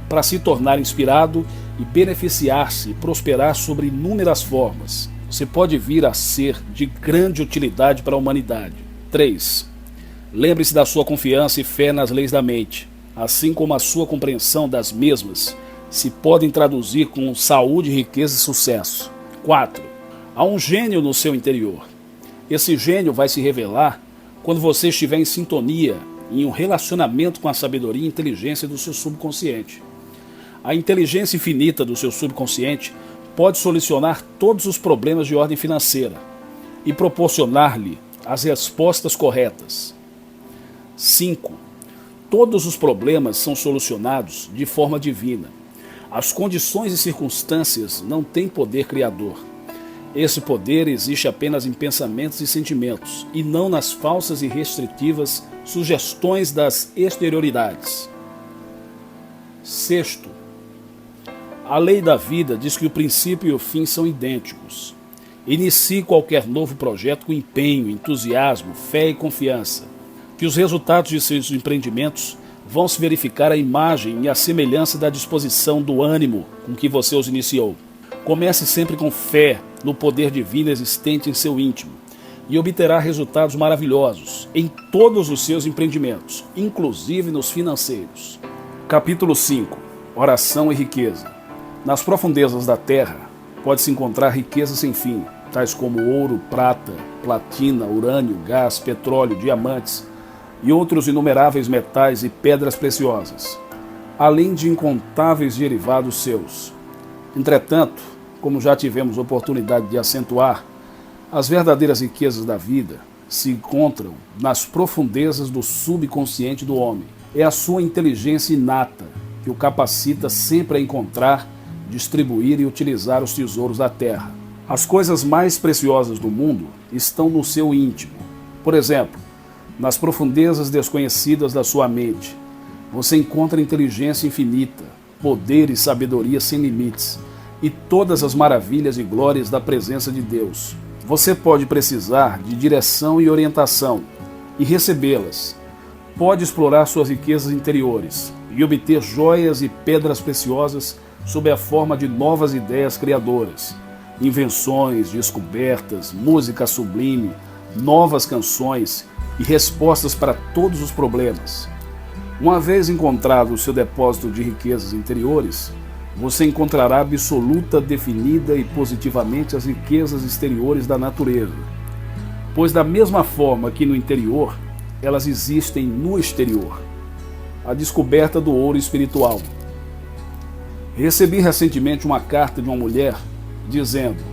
S1: para se tornar inspirado e beneficiar-se e prosperar sobre inúmeras formas. Você pode vir a ser de grande utilidade para a humanidade. 3. Lembre-se da sua confiança e fé nas leis da mente, assim como a sua compreensão das mesmas se podem traduzir com saúde, riqueza e sucesso. 4. Há um gênio no seu interior. Esse gênio vai se revelar quando você estiver em sintonia, em um relacionamento com a sabedoria e inteligência do seu subconsciente. A inteligência infinita do seu subconsciente pode solucionar todos os problemas de ordem financeira e proporcionar-lhe as respostas corretas. 5. Todos os problemas são solucionados de forma divina. As condições e circunstâncias não têm poder criador. Esse poder existe apenas em pensamentos e sentimentos, e não nas falsas e restritivas sugestões das exterioridades. 6. A lei da vida diz que o princípio e o fim são idênticos. Inicie qualquer novo projeto com empenho, entusiasmo, fé e confiança, que os resultados de seus empreendimentos vão se verificar à imagem e à semelhança da disposição do ânimo com que você os iniciou. Comece sempre com fé no poder divino existente em seu íntimo e obterá resultados maravilhosos em todos os seus empreendimentos, inclusive nos financeiros. Capítulo 5. Oração e riqueza. Nas profundezas da terra pode-se encontrar riquezas sem fim, tais como ouro, prata, platina, urânio, gás, petróleo, diamantes e outros inumeráveis metais e pedras preciosas, além de incontáveis derivados seus. Entretanto, como já tivemos oportunidade de acentuar, as verdadeiras riquezas da vida se encontram nas profundezas do subconsciente do homem. É a sua inteligência inata que o capacita sempre a encontrar, distribuir e utilizar os tesouros da terra. As coisas mais preciosas do mundo estão no seu íntimo. Por exemplo, nas profundezas desconhecidas da sua mente, você encontra inteligência infinita, poder e sabedoria sem limites, e todas as maravilhas e glórias da presença de Deus. Você pode precisar de direção e orientação e recebê-las. Pode explorar suas riquezas interiores e obter joias e pedras preciosas sob a forma de novas ideias criadoras, invenções, descobertas, música sublime, novas canções e respostas para todos os problemas. Uma vez encontrado o seu depósito de riquezas interiores, você encontrará absoluta, definida e positivamente as riquezas exteriores da natureza, pois da mesma forma que no interior, elas existem no exterior. A descoberta do ouro espiritual. Recebi recentemente uma carta de uma mulher dizendo: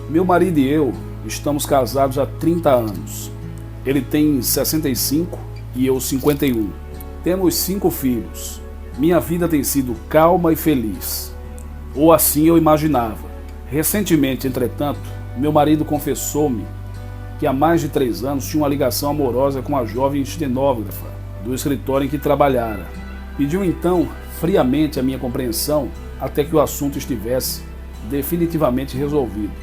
S1: meu marido e eu estamos casados há 30 anos. Ele tem 65 e eu 51. Temos 5 filhos. Minha vida tem sido calma e feliz. Ou assim eu imaginava. Recentemente, entretanto, meu marido confessou-me que há mais de 3 anos tinha uma ligação amorosa com a jovem estenógrafa do escritório em que trabalhara. Pediu então friamente a minha compreensão até que o assunto estivesse definitivamente resolvido.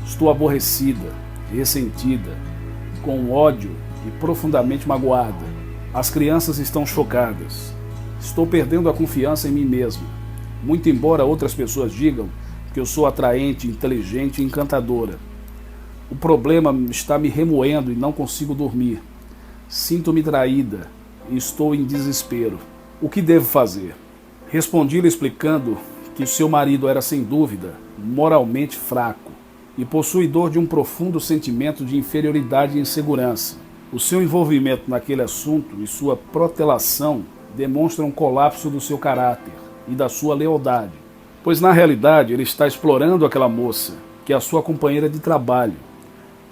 S1: Estou aborrecida, ressentida, com ódio e profundamente magoada. As crianças estão chocadas. Estou perdendo a confiança em mim mesma. Muito embora outras pessoas digam que eu sou atraente, inteligente e encantadora. O problema está me remoendo e não consigo dormir. Sinto-me traída e estou em desespero. O que devo fazer? Respondi-lhe explicando que seu marido era sem dúvida moralmente fraco e possuidor de um profundo sentimento de inferioridade e insegurança. O seu envolvimento naquele assunto e sua protelação demonstram um colapso do seu caráter e da sua lealdade, pois na realidade ele está explorando aquela moça, que é a sua companheira de trabalho,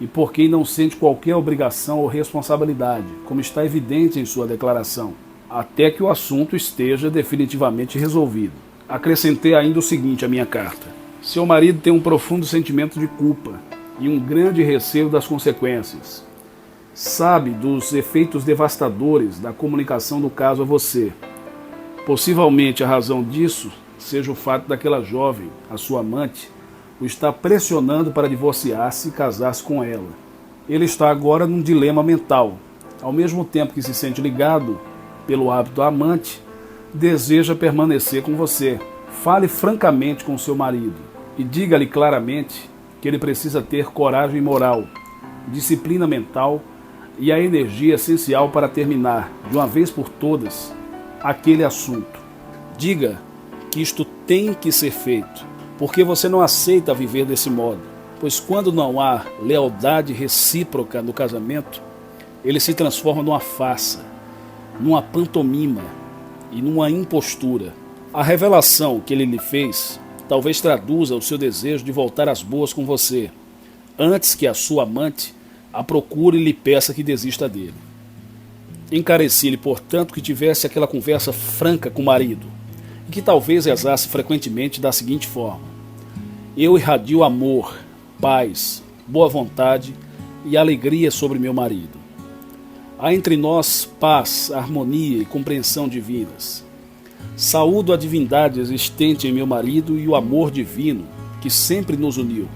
S1: e por quem não sente qualquer obrigação ou responsabilidade, como está evidente em sua declaração, até que o assunto esteja definitivamente resolvido. Acrescentei ainda o seguinte à minha carta: seu marido tem um profundo sentimento de culpa e um grande receio das consequências. Sabe dos efeitos devastadores da comunicação do caso a você. Possivelmente a razão disso seja o fato daquela jovem, a sua amante, o estar pressionando para divorciar-se e casar-se com ela. Ele está agora num dilema mental. Ao mesmo tempo que se sente ligado pelo hábito à amante, deseja permanecer com você. Fale francamente com seu marido e diga-lhe claramente que ele precisa ter coragem moral, disciplina mental e a energia essencial para terminar, de uma vez por todas, aquele assunto. Diga que isto tem que ser feito, porque você não aceita viver desse modo, pois quando não há lealdade recíproca no casamento, ele se transforma numa farsa, numa pantomima e numa impostura. A revelação que ele lhe fez talvez traduza o seu desejo de voltar às boas com você, antes que a sua amante a procure e lhe peça que desista dele. Encareci-lhe, portanto, que tivesse aquela conversa franca com o marido, e que talvez rezasse frequentemente da seguinte forma: eu irradio amor, paz, boa vontade e alegria sobre meu marido. Há entre nós paz, harmonia e compreensão divinas. Saúdo a divindade existente em meu marido e o amor divino que sempre nos uniu.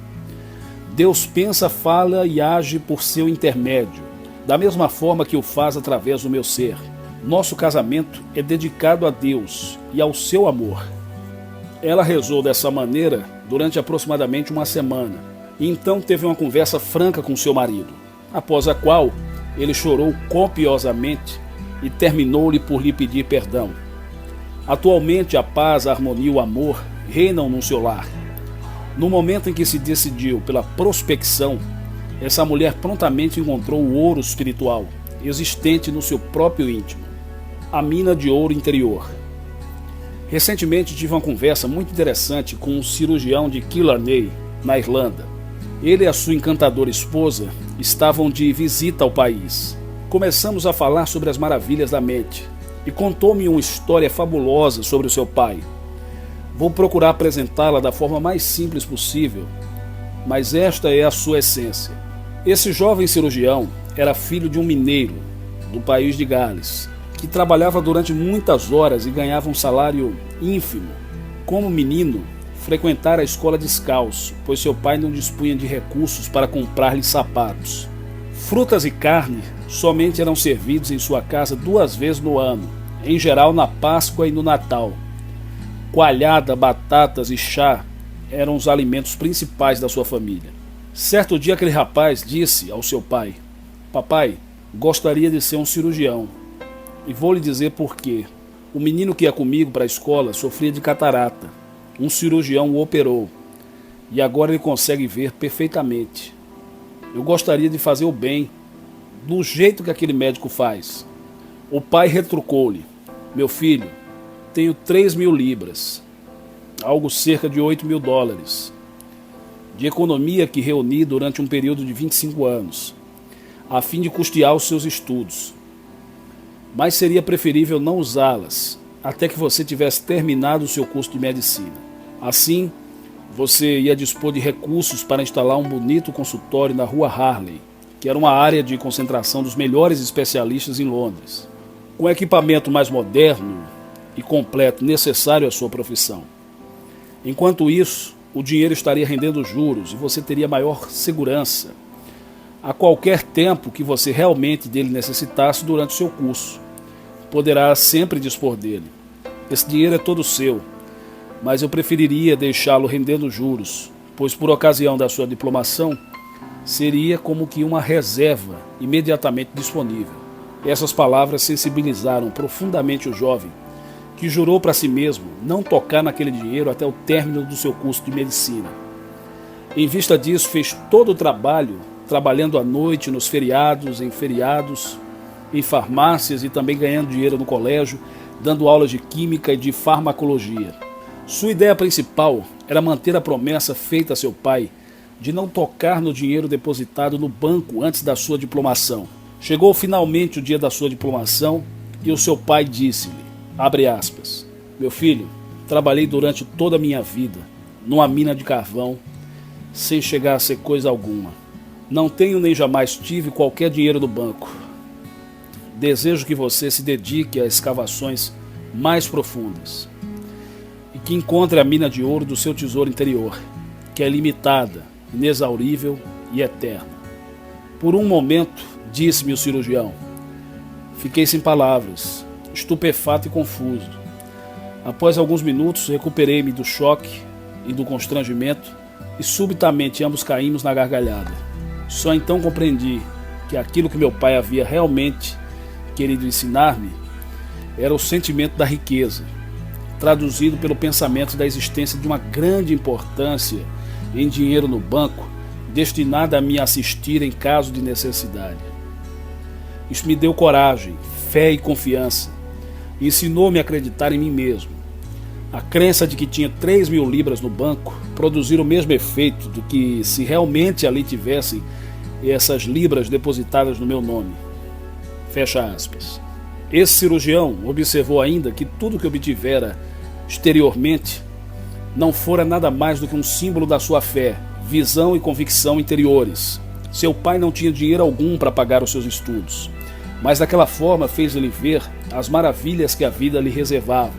S1: Deus pensa, fala e age por seu intermédio, da mesma forma que o faz através do meu ser. Nosso casamento é dedicado a Deus e ao seu amor. Ela rezou dessa maneira durante aproximadamente uma semana, e então teve uma conversa franca com seu marido, após a qual ele chorou copiosamente e terminou-lhe por lhe pedir perdão. Atualmente a paz, a harmonia e o amor reinam no seu lar. No momento em que se decidiu pela prospecção, essa mulher prontamente encontrou o ouro espiritual existente no seu próprio íntimo, a mina de ouro interior. Recentemente tive uma conversa muito interessante com um cirurgião de Killarney, na Irlanda. Ele e a sua encantadora esposa estavam de visita ao país. Começamos a falar sobre as maravilhas da mente e contou-me uma história fabulosa sobre o seu pai. Vou procurar apresentá-la da forma mais simples possível, mas esta é a sua essência. Esse jovem cirurgião era filho de um mineiro do país de Gales, que trabalhava durante muitas horas e ganhava um salário ínfimo. Como menino, frequentara a escola descalço, pois seu pai não dispunha de recursos para comprar-lhe sapatos. Frutas e carne somente eram servidos em sua casa 2 vezes no ano, em geral na Páscoa e no Natal. Coalhada, batatas e chá eram os alimentos principais da sua família. Certo dia aquele rapaz disse ao seu pai: papai, gostaria de ser um cirurgião. E vou lhe dizer por quê. O menino que ia comigo para a escola sofria de catarata. Um cirurgião o operou e agora ele consegue ver perfeitamente. Eu gostaria de fazer o bem, do jeito que aquele médico faz. O pai retrucou-lhe: meu filho, tenho 3.000 libras, algo cerca de $8.000, de economia que reuni durante um período de 25 anos, a fim de custear os seus estudos. Mas seria preferível não usá-las até que você tivesse terminado o seu curso de medicina. Assim, você ia dispor de recursos para instalar um bonito consultório na rua Harley, que era uma área de concentração dos melhores especialistas em Londres, com equipamento mais moderno e completo necessário à sua profissão. Enquanto isso, o dinheiro estaria rendendo juros e você teria maior segurança a qualquer tempo que você realmente dele necessitasse durante o seu curso. Poderá sempre dispor dele. Esse dinheiro é todo seu, mas eu preferiria deixá-lo rendendo juros, pois por ocasião da sua diplomação, seria como que uma reserva imediatamente disponível. Essas palavras sensibilizaram profundamente o jovem, que jurou para si mesmo não tocar naquele dinheiro até o término do seu curso de medicina. Em vista disso, fez todo o trabalho, trabalhando à noite, nos feriados, em farmácias e também ganhando dinheiro no colégio, dando aulas de química e de farmacologia. Sua ideia principal era manter a promessa feita a seu pai de não tocar no dinheiro depositado no banco antes da sua diplomação. Chegou finalmente o dia da sua diplomação e o seu pai disse-lhe, abre aspas, meu filho, trabalhei durante toda a minha vida numa mina de carvão sem chegar a ser coisa alguma. Não tenho nem jamais tive qualquer dinheiro no banco. Desejo que você se dedique a escavações mais profundas, e que encontre a mina de ouro do seu tesouro interior, que é ilimitada, inexaurível e eterna. Por um momento, disse-me o cirurgião. Fiquei sem palavras, estupefato e confuso. Após alguns minutos, recuperei-me do choque e do constrangimento e subitamente ambos caímos na gargalhada. Só então compreendi que aquilo que meu pai havia realmente querido ensinar-me era o sentimento da riqueza, traduzido pelo pensamento da existência de uma grande importância em dinheiro no banco, destinada a me assistir em caso de necessidade. Isso me deu coragem, fé e confiança, e ensinou-me a acreditar em mim mesmo. A crença de que tinha 3.000 libras no banco produzir o mesmo efeito do que se realmente ali tivessem essas libras depositadas no meu nome. Fecha aspas. Esse cirurgião observou ainda que tudo que obtivera exteriormente não fora nada mais do que um símbolo da sua fé, visão e convicção interiores. Seu pai não tinha dinheiro algum para pagar os seus estudos, mas daquela forma fez-lhe ver as maravilhas que a vida lhe reservava.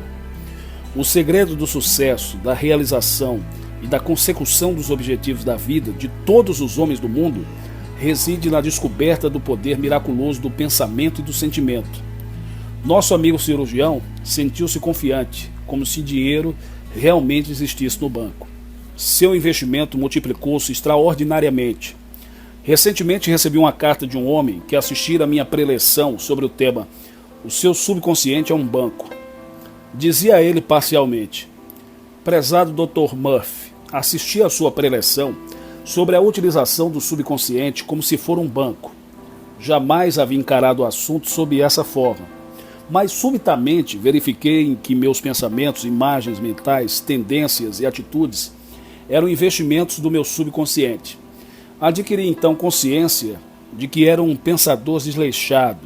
S1: O segredo do sucesso, da realização e da consecução dos objetivos da vida de todos os homens do mundo reside na descoberta do poder miraculoso do pensamento e do sentimento. Nosso amigo cirurgião sentiu-se confiante, como se dinheiro realmente existisse no banco. Seu investimento multiplicou-se extraordinariamente. Recentemente recebi uma carta de um homem que assistira a minha preleção sobre o tema "O seu subconsciente é um banco". Dizia ele parcialmente: prezado Dr. Murphy, assisti a sua preleção sobre a utilização do subconsciente como se for um banco. Jamais havia encarado o assunto sob essa forma, mas subitamente verifiquei que meus pensamentos, imagens mentais, tendências e atitudes eram investimentos do meu subconsciente. Adquiri então consciência de que era um pensador desleixado,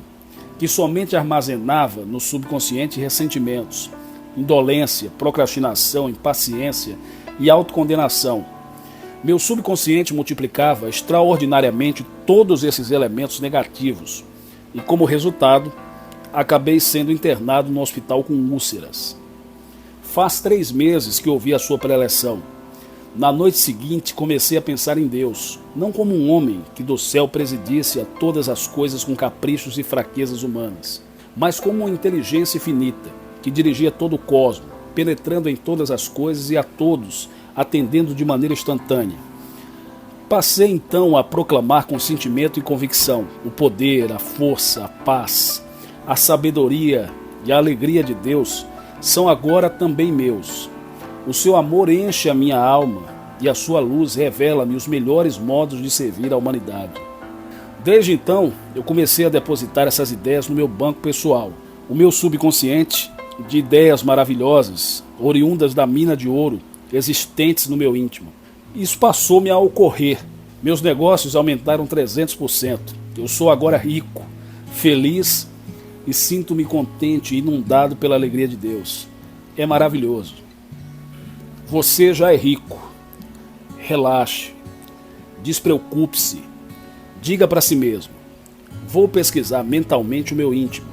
S1: que somente armazenava no subconsciente ressentimentos, indolência, procrastinação, impaciência e autocondenação. Meu subconsciente multiplicava extraordinariamente todos esses elementos negativos e, como resultado, acabei sendo internado no hospital com úlceras. Faz 3 meses que ouvi a sua preleção. Na noite seguinte comecei a pensar em Deus, não como um homem que do céu presidisse a todas as coisas com caprichos e fraquezas humanas, mas como uma inteligência infinita que dirigia todo o cosmo, penetrando em todas as coisas e a todos, atendendo de maneira instantânea. Passei então a proclamar com sentimento e convicção o poder, a força, a paz, a sabedoria e a alegria de Deus são agora também meus. O seu amor enche a minha alma e a sua luz revela-me os melhores modos de servir à humanidade. Desde então, eu comecei a depositar essas ideias no meu banco pessoal, o meu subconsciente de ideias maravilhosas, oriundas da mina de ouro, existentes no meu íntimo. Isso passou-me a ocorrer. Meus negócios aumentaram 300%. Eu sou agora rico, feliz e sinto-me contente e inundado pela alegria de Deus. É maravilhoso. Você já é rico. Relaxe. Despreocupe-se. Diga para si mesmo: vou pesquisar mentalmente o meu íntimo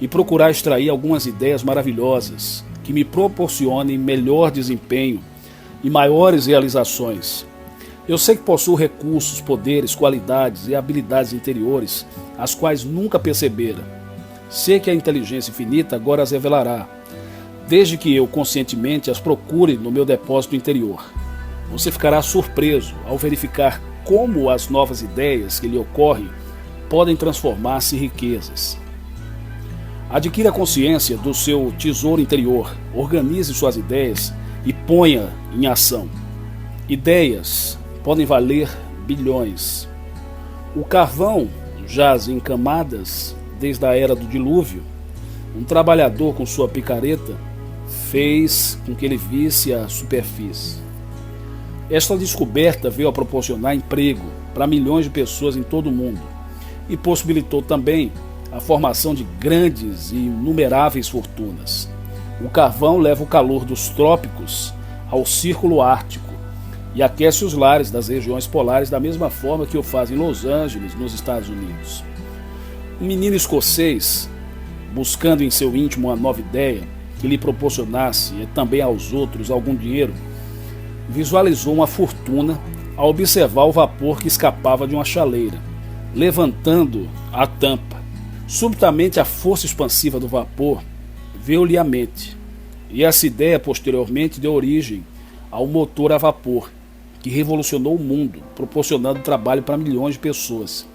S1: e procurar extrair algumas ideias maravilhosas que me proporcionem melhor desempenho e maiores realizações. Eu sei que possuo recursos, poderes, qualidades e habilidades interiores, as quais nunca percebera. Sei que a inteligência infinita agora as revelará, desde que eu conscientemente as procure no meu depósito interior. Você ficará surpreso ao verificar como as novas ideias que lhe ocorrem podem transformar-se em riquezas. Adquira consciência do seu tesouro interior, organize suas ideias e ponha em ação. Ideias podem valer bilhões. O carvão jaz em camadas desde a era do dilúvio. Um trabalhador com sua picareta fez com que ele visse a superfície. Esta descoberta veio a proporcionar emprego para milhões de pessoas em todo o mundo e possibilitou também a formação de grandes e inumeráveis fortunas. O carvão leva o calor dos trópicos ao círculo ártico e aquece os lares das regiões polares da mesma forma que o faz em Los Angeles, nos Estados Unidos. Um menino escocês, buscando em seu íntimo uma nova ideia, que lhe proporcionasse e também aos outros algum dinheiro, visualizou uma fortuna ao observar o vapor que escapava de uma chaleira, levantando a tampa. Subitamente a força expansiva do vapor veio-lhe à mente, e essa ideia posteriormente deu origem ao motor a vapor, que revolucionou o mundo, proporcionando trabalho para milhões de pessoas,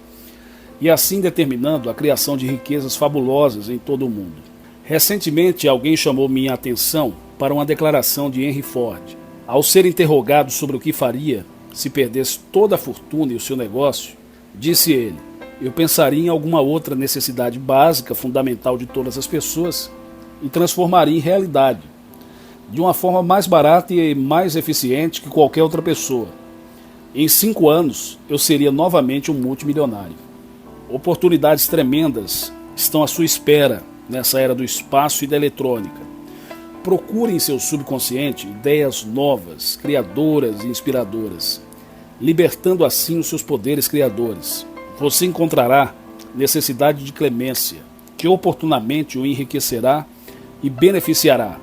S1: e assim determinando a criação de riquezas fabulosas em todo o mundo. Recentemente, alguém chamou minha atenção para uma declaração de Henry Ford. Ao ser interrogado sobre o que faria se perdesse toda a fortuna e o seu negócio, disse ele: eu pensaria em alguma outra necessidade básica, fundamental de todas as pessoas, e transformaria em realidade, de uma forma mais barata e mais eficiente que qualquer outra pessoa. Em 5 anos, eu seria novamente um multimilionário. Oportunidades tremendas estão à sua espera nessa era do espaço e da eletrônica. Procure em seu subconsciente ideias novas, criadoras e inspiradoras, libertando assim os seus poderes criadores. Você encontrará necessidade de clemência, que oportunamente o enriquecerá e beneficiará.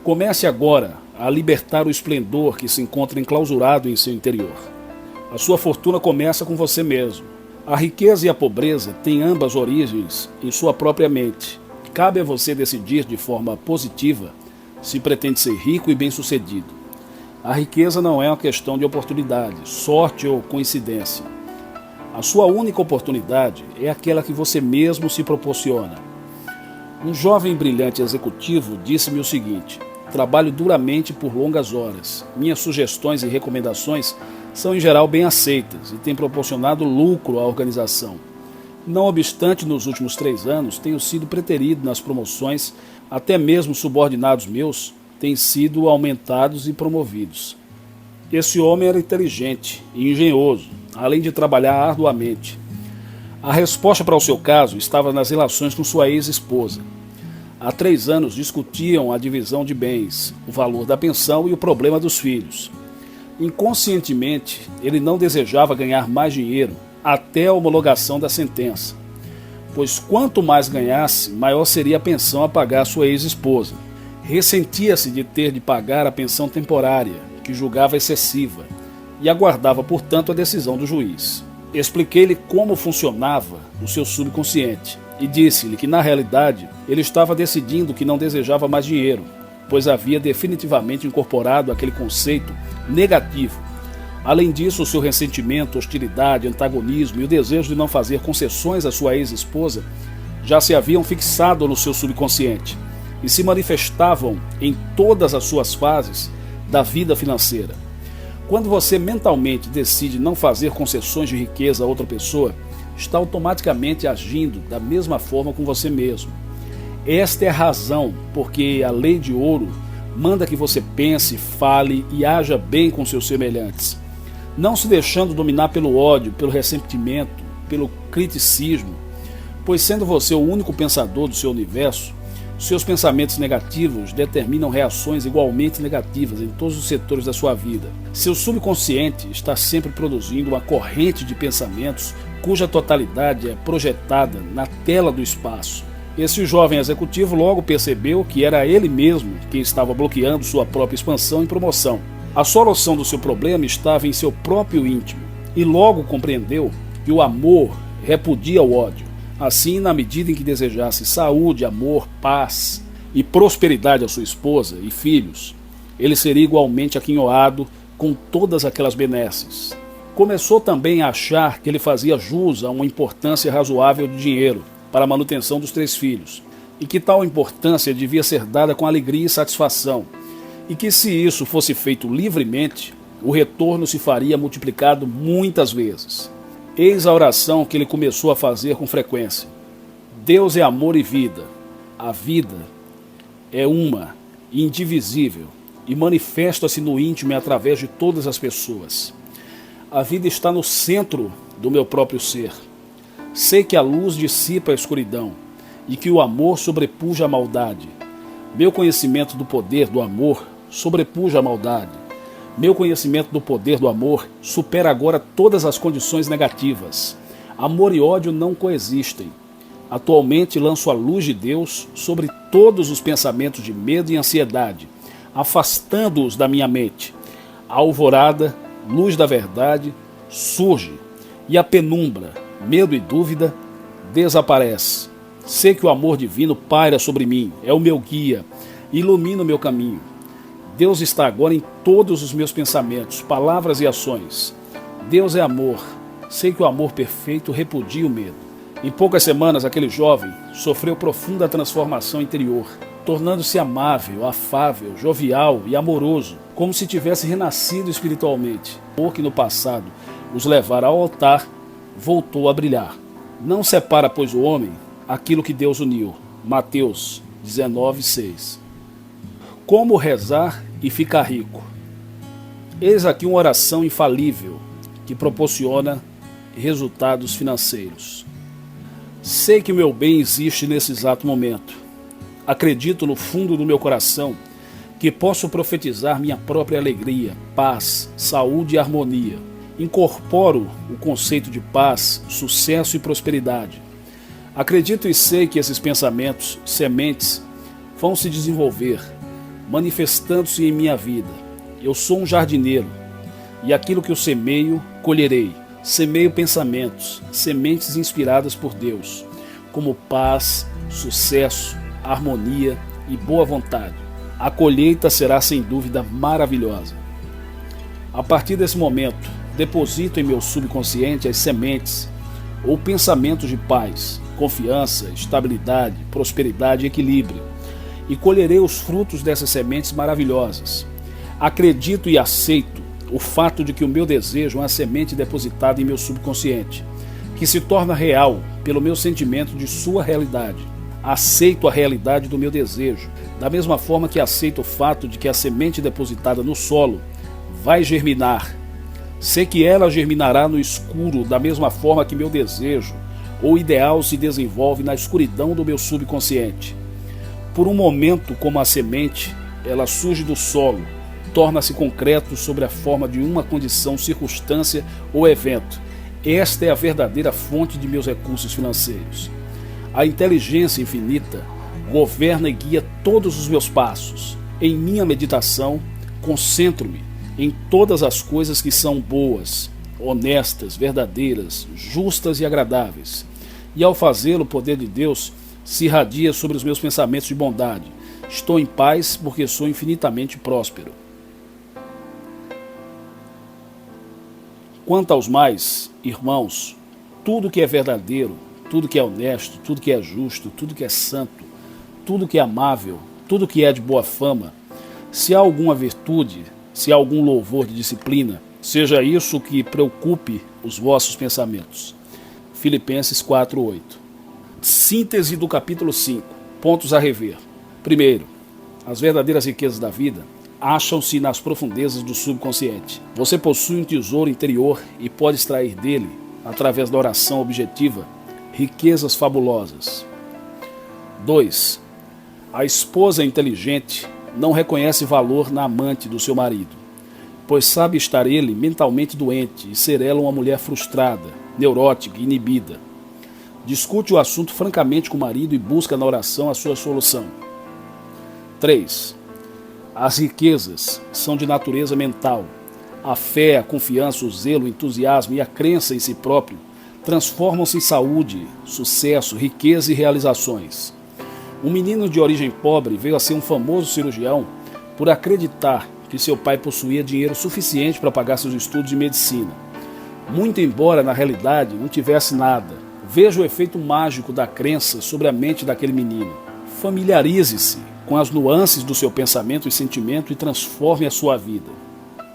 S1: Comece agora a libertar o esplendor que se encontra enclausurado em seu interior. A sua fortuna começa com você mesmo. A riqueza e a pobreza têm ambas origens em sua própria mente. Cabe a você decidir de forma positiva se pretende ser rico e bem-sucedido. A riqueza não é uma questão de oportunidade, sorte ou coincidência. A sua única oportunidade é aquela que você mesmo se proporciona. Um jovem e brilhante executivo disse-me o seguinte: trabalho duramente por longas horas. Minhas sugestões e recomendações são em geral bem aceitas e têm proporcionado lucro à organização. Não obstante, nos últimos 3 anos, tenho sido preterido nas promoções, até mesmo subordinados meus têm sido aumentados e promovidos. Esse homem era inteligente e engenhoso, além de trabalhar arduamente. A resposta para o seu caso estava nas relações com sua ex-esposa. Há 3 anos discutiam a divisão de bens, o valor da pensão e o problema dos filhos. Inconscientemente, ele não desejava ganhar mais dinheiro até a homologação da sentença, pois quanto mais ganhasse, maior seria a pensão a pagar à sua ex-esposa. Ressentia-se de ter de pagar a pensão temporária, que julgava excessiva, e aguardava, portanto, a decisão do juiz. Expliquei-lhe como funcionava o seu subconsciente e disse-lhe que, na realidade, ele estava decidindo que não desejava mais dinheiro, pois havia definitivamente incorporado aquele conceito negativo. Além disso, o seu ressentimento, hostilidade, antagonismo e o desejo de não fazer concessões à sua ex-esposa já se haviam fixado no seu subconsciente e se manifestavam em todas as suas fases da vida financeira. Quando você mentalmente decide não fazer concessões de riqueza a outra pessoa, está automaticamente agindo da mesma forma com você mesmo. Esta é a razão porque a lei de ouro manda que você pense, fale e haja bem com seus semelhantes, não se deixando dominar pelo ódio, pelo ressentimento, pelo criticismo, pois sendo você o único pensador do seu universo, seus pensamentos negativos determinam reações igualmente negativas em todos os setores da sua vida. Seu subconsciente está sempre produzindo uma corrente de pensamentos cuja totalidade é projetada na tela do espaço. Esse jovem executivo logo percebeu que era ele mesmo quem estava bloqueando sua própria expansão e promoção. A solução do seu problema estava em seu próprio íntimo e logo compreendeu que o amor repudia o ódio. Assim, na medida em que desejasse saúde, amor, paz e prosperidade à sua esposa e filhos, ele seria igualmente aquinhoado com todas aquelas benesses. Começou também a achar que ele fazia jus a uma importância razoável de dinheiro para a manutenção dos 3 filhos, e que tal importância devia ser dada com alegria e satisfação, e que se isso fosse feito livremente, o retorno se faria multiplicado muitas vezes. Eis a oração que ele começou a fazer com frequência: Deus é amor e vida. A vida é uma, indivisível, e manifesta-se no íntimo e através de todas as pessoas. A vida está no centro do meu próprio ser. Sei que a luz dissipa a escuridão e que o amor sobrepuja a maldade. Meu conhecimento do poder do amor sobrepuja a maldade. Meu conhecimento do poder do amor supera agora todas as condições negativas. Amor e ódio não coexistem. Atualmente lanço a luz de Deus sobre todos os pensamentos de medo e ansiedade, afastando-os da minha mente. A alvorada, luz da verdade, surge, e a penumbra, medo e dúvida, desaparece. Sei que o amor divino paira sobre mim, é o meu guia, ilumina o meu caminho. Deus está agora em todos os meus pensamentos, palavras e ações. Deus é amor. Sei que o amor perfeito repudia o medo. Em poucas semanas, aquele jovem sofreu profunda transformação interior, tornando-se amável, afável, jovial e amoroso, como se tivesse renascido espiritualmente. O amor que no passado os levara ao altar voltou a brilhar. Não separa, pois, o homem aquilo que Deus uniu. Mateus 19:6. Como rezar e ficar rico? Eis aqui uma oração infalível que proporciona resultados financeiros. Sei que o meu bem existe nesse exato momento. Acredito no fundo do meu coração que posso profetizar minha própria alegria, paz, saúde e harmonia. Incorporo o conceito de paz, sucesso e prosperidade. Acredito e sei que esses pensamentos, sementes, vão se desenvolver, manifestando-se em minha vida. Eu sou um jardineiro, e aquilo que eu semeio, colherei. Semeio pensamentos, sementes inspiradas por Deus, como paz, sucesso, harmonia e boa vontade. A colheita será sem dúvida maravilhosa. A partir desse momento, deposito em meu subconsciente as sementes ou pensamentos de paz, confiança, estabilidade, prosperidade e equilíbrio, e colherei os frutos dessas sementes maravilhosas. Acredito e aceito o fato de que o meu desejo é uma semente depositada em meu subconsciente, que se torna real pelo meu sentimento de sua realidade. Aceito a realidade do meu desejo, da mesma forma que aceito o fato de que a semente depositada no solo vai germinar. Sei que ela germinará no escuro, da mesma forma que meu desejo ou ideal se desenvolve na escuridão do meu subconsciente. Por um momento, como a semente, ela surge do solo, torna-se concreto sobre a forma de uma condição, circunstância ou evento. Esta é a verdadeira fonte de meus recursos financeiros. A inteligência infinita governa e guia todos os meus passos. Em minha meditação, concentro-me em todas as coisas que são boas, honestas, verdadeiras, justas e agradáveis. E ao fazê-lo, o poder de Deus se irradia sobre os meus pensamentos de bondade. Estou em paz porque sou infinitamente próspero. Quanto aos mais, irmãos, tudo que é verdadeiro, tudo que é honesto, tudo que é justo, tudo que é santo, tudo que é amável, tudo que é de boa fama, se há alguma virtude, se há algum louvor de disciplina, seja isso que preocupe os vossos pensamentos. Filipenses 4:8. Síntese do capítulo 5. Pontos a rever. Primeiro, as verdadeiras riquezas da vida acham-se nas profundezas do subconsciente. Você possui um tesouro interior e pode extrair dele, através da oração objetiva, riquezas fabulosas. 2. A esposa inteligente não reconhece valor na amante do seu marido, pois sabe estar ele mentalmente doente e ser ela uma mulher frustrada, neurótica e inibida. Discute o assunto francamente com o marido e busca na oração a sua solução. 3. As riquezas são de natureza mental. A fé, a confiança, o zelo, o entusiasmo e a crença em si próprio transformam-se em saúde, sucesso, riqueza e realizações. Um menino de origem pobre veio a ser um famoso cirurgião por acreditar que seu pai possuía dinheiro suficiente para pagar seus estudos de medicina. Muito embora, na realidade, não tivesse nada. Veja o efeito mágico da crença sobre a mente daquele menino. Familiarize-se com as nuances do seu pensamento e sentimento e transforme a sua vida.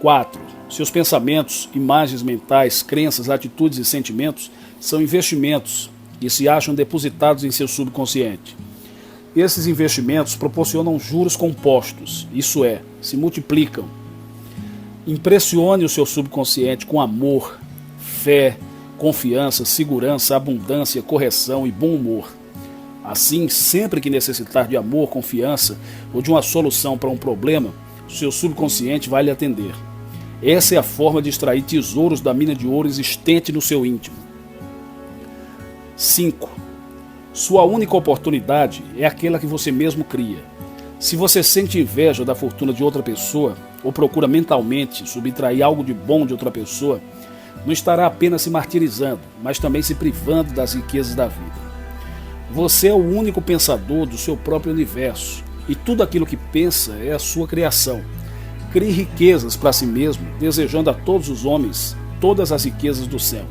S1: 4. Seus pensamentos, imagens mentais, crenças, atitudes e sentimentos são investimentos e se acham depositados em seu subconsciente. Esses investimentos proporcionam juros compostos, isso é, se multiplicam. Impressione o seu subconsciente com amor, fé, confiança, segurança, abundância, correção e bom humor. Assim, sempre que necessitar de amor, confiança ou de uma solução para um problema, o seu subconsciente vai lhe atender. Essa é a forma de extrair tesouros da mina de ouro existente no seu íntimo. 5. Sua única oportunidade é aquela que você mesmo cria. Se você sente inveja da fortuna de outra pessoa ou procura mentalmente subtrair algo de bom de outra pessoa, não estará apenas se martirizando, mas também se privando das riquezas da vida. Você é o único pensador do seu próprio universo e tudo aquilo que pensa é a sua criação. Crie riquezas para si mesmo, desejando a todos os homens todas as riquezas do céu.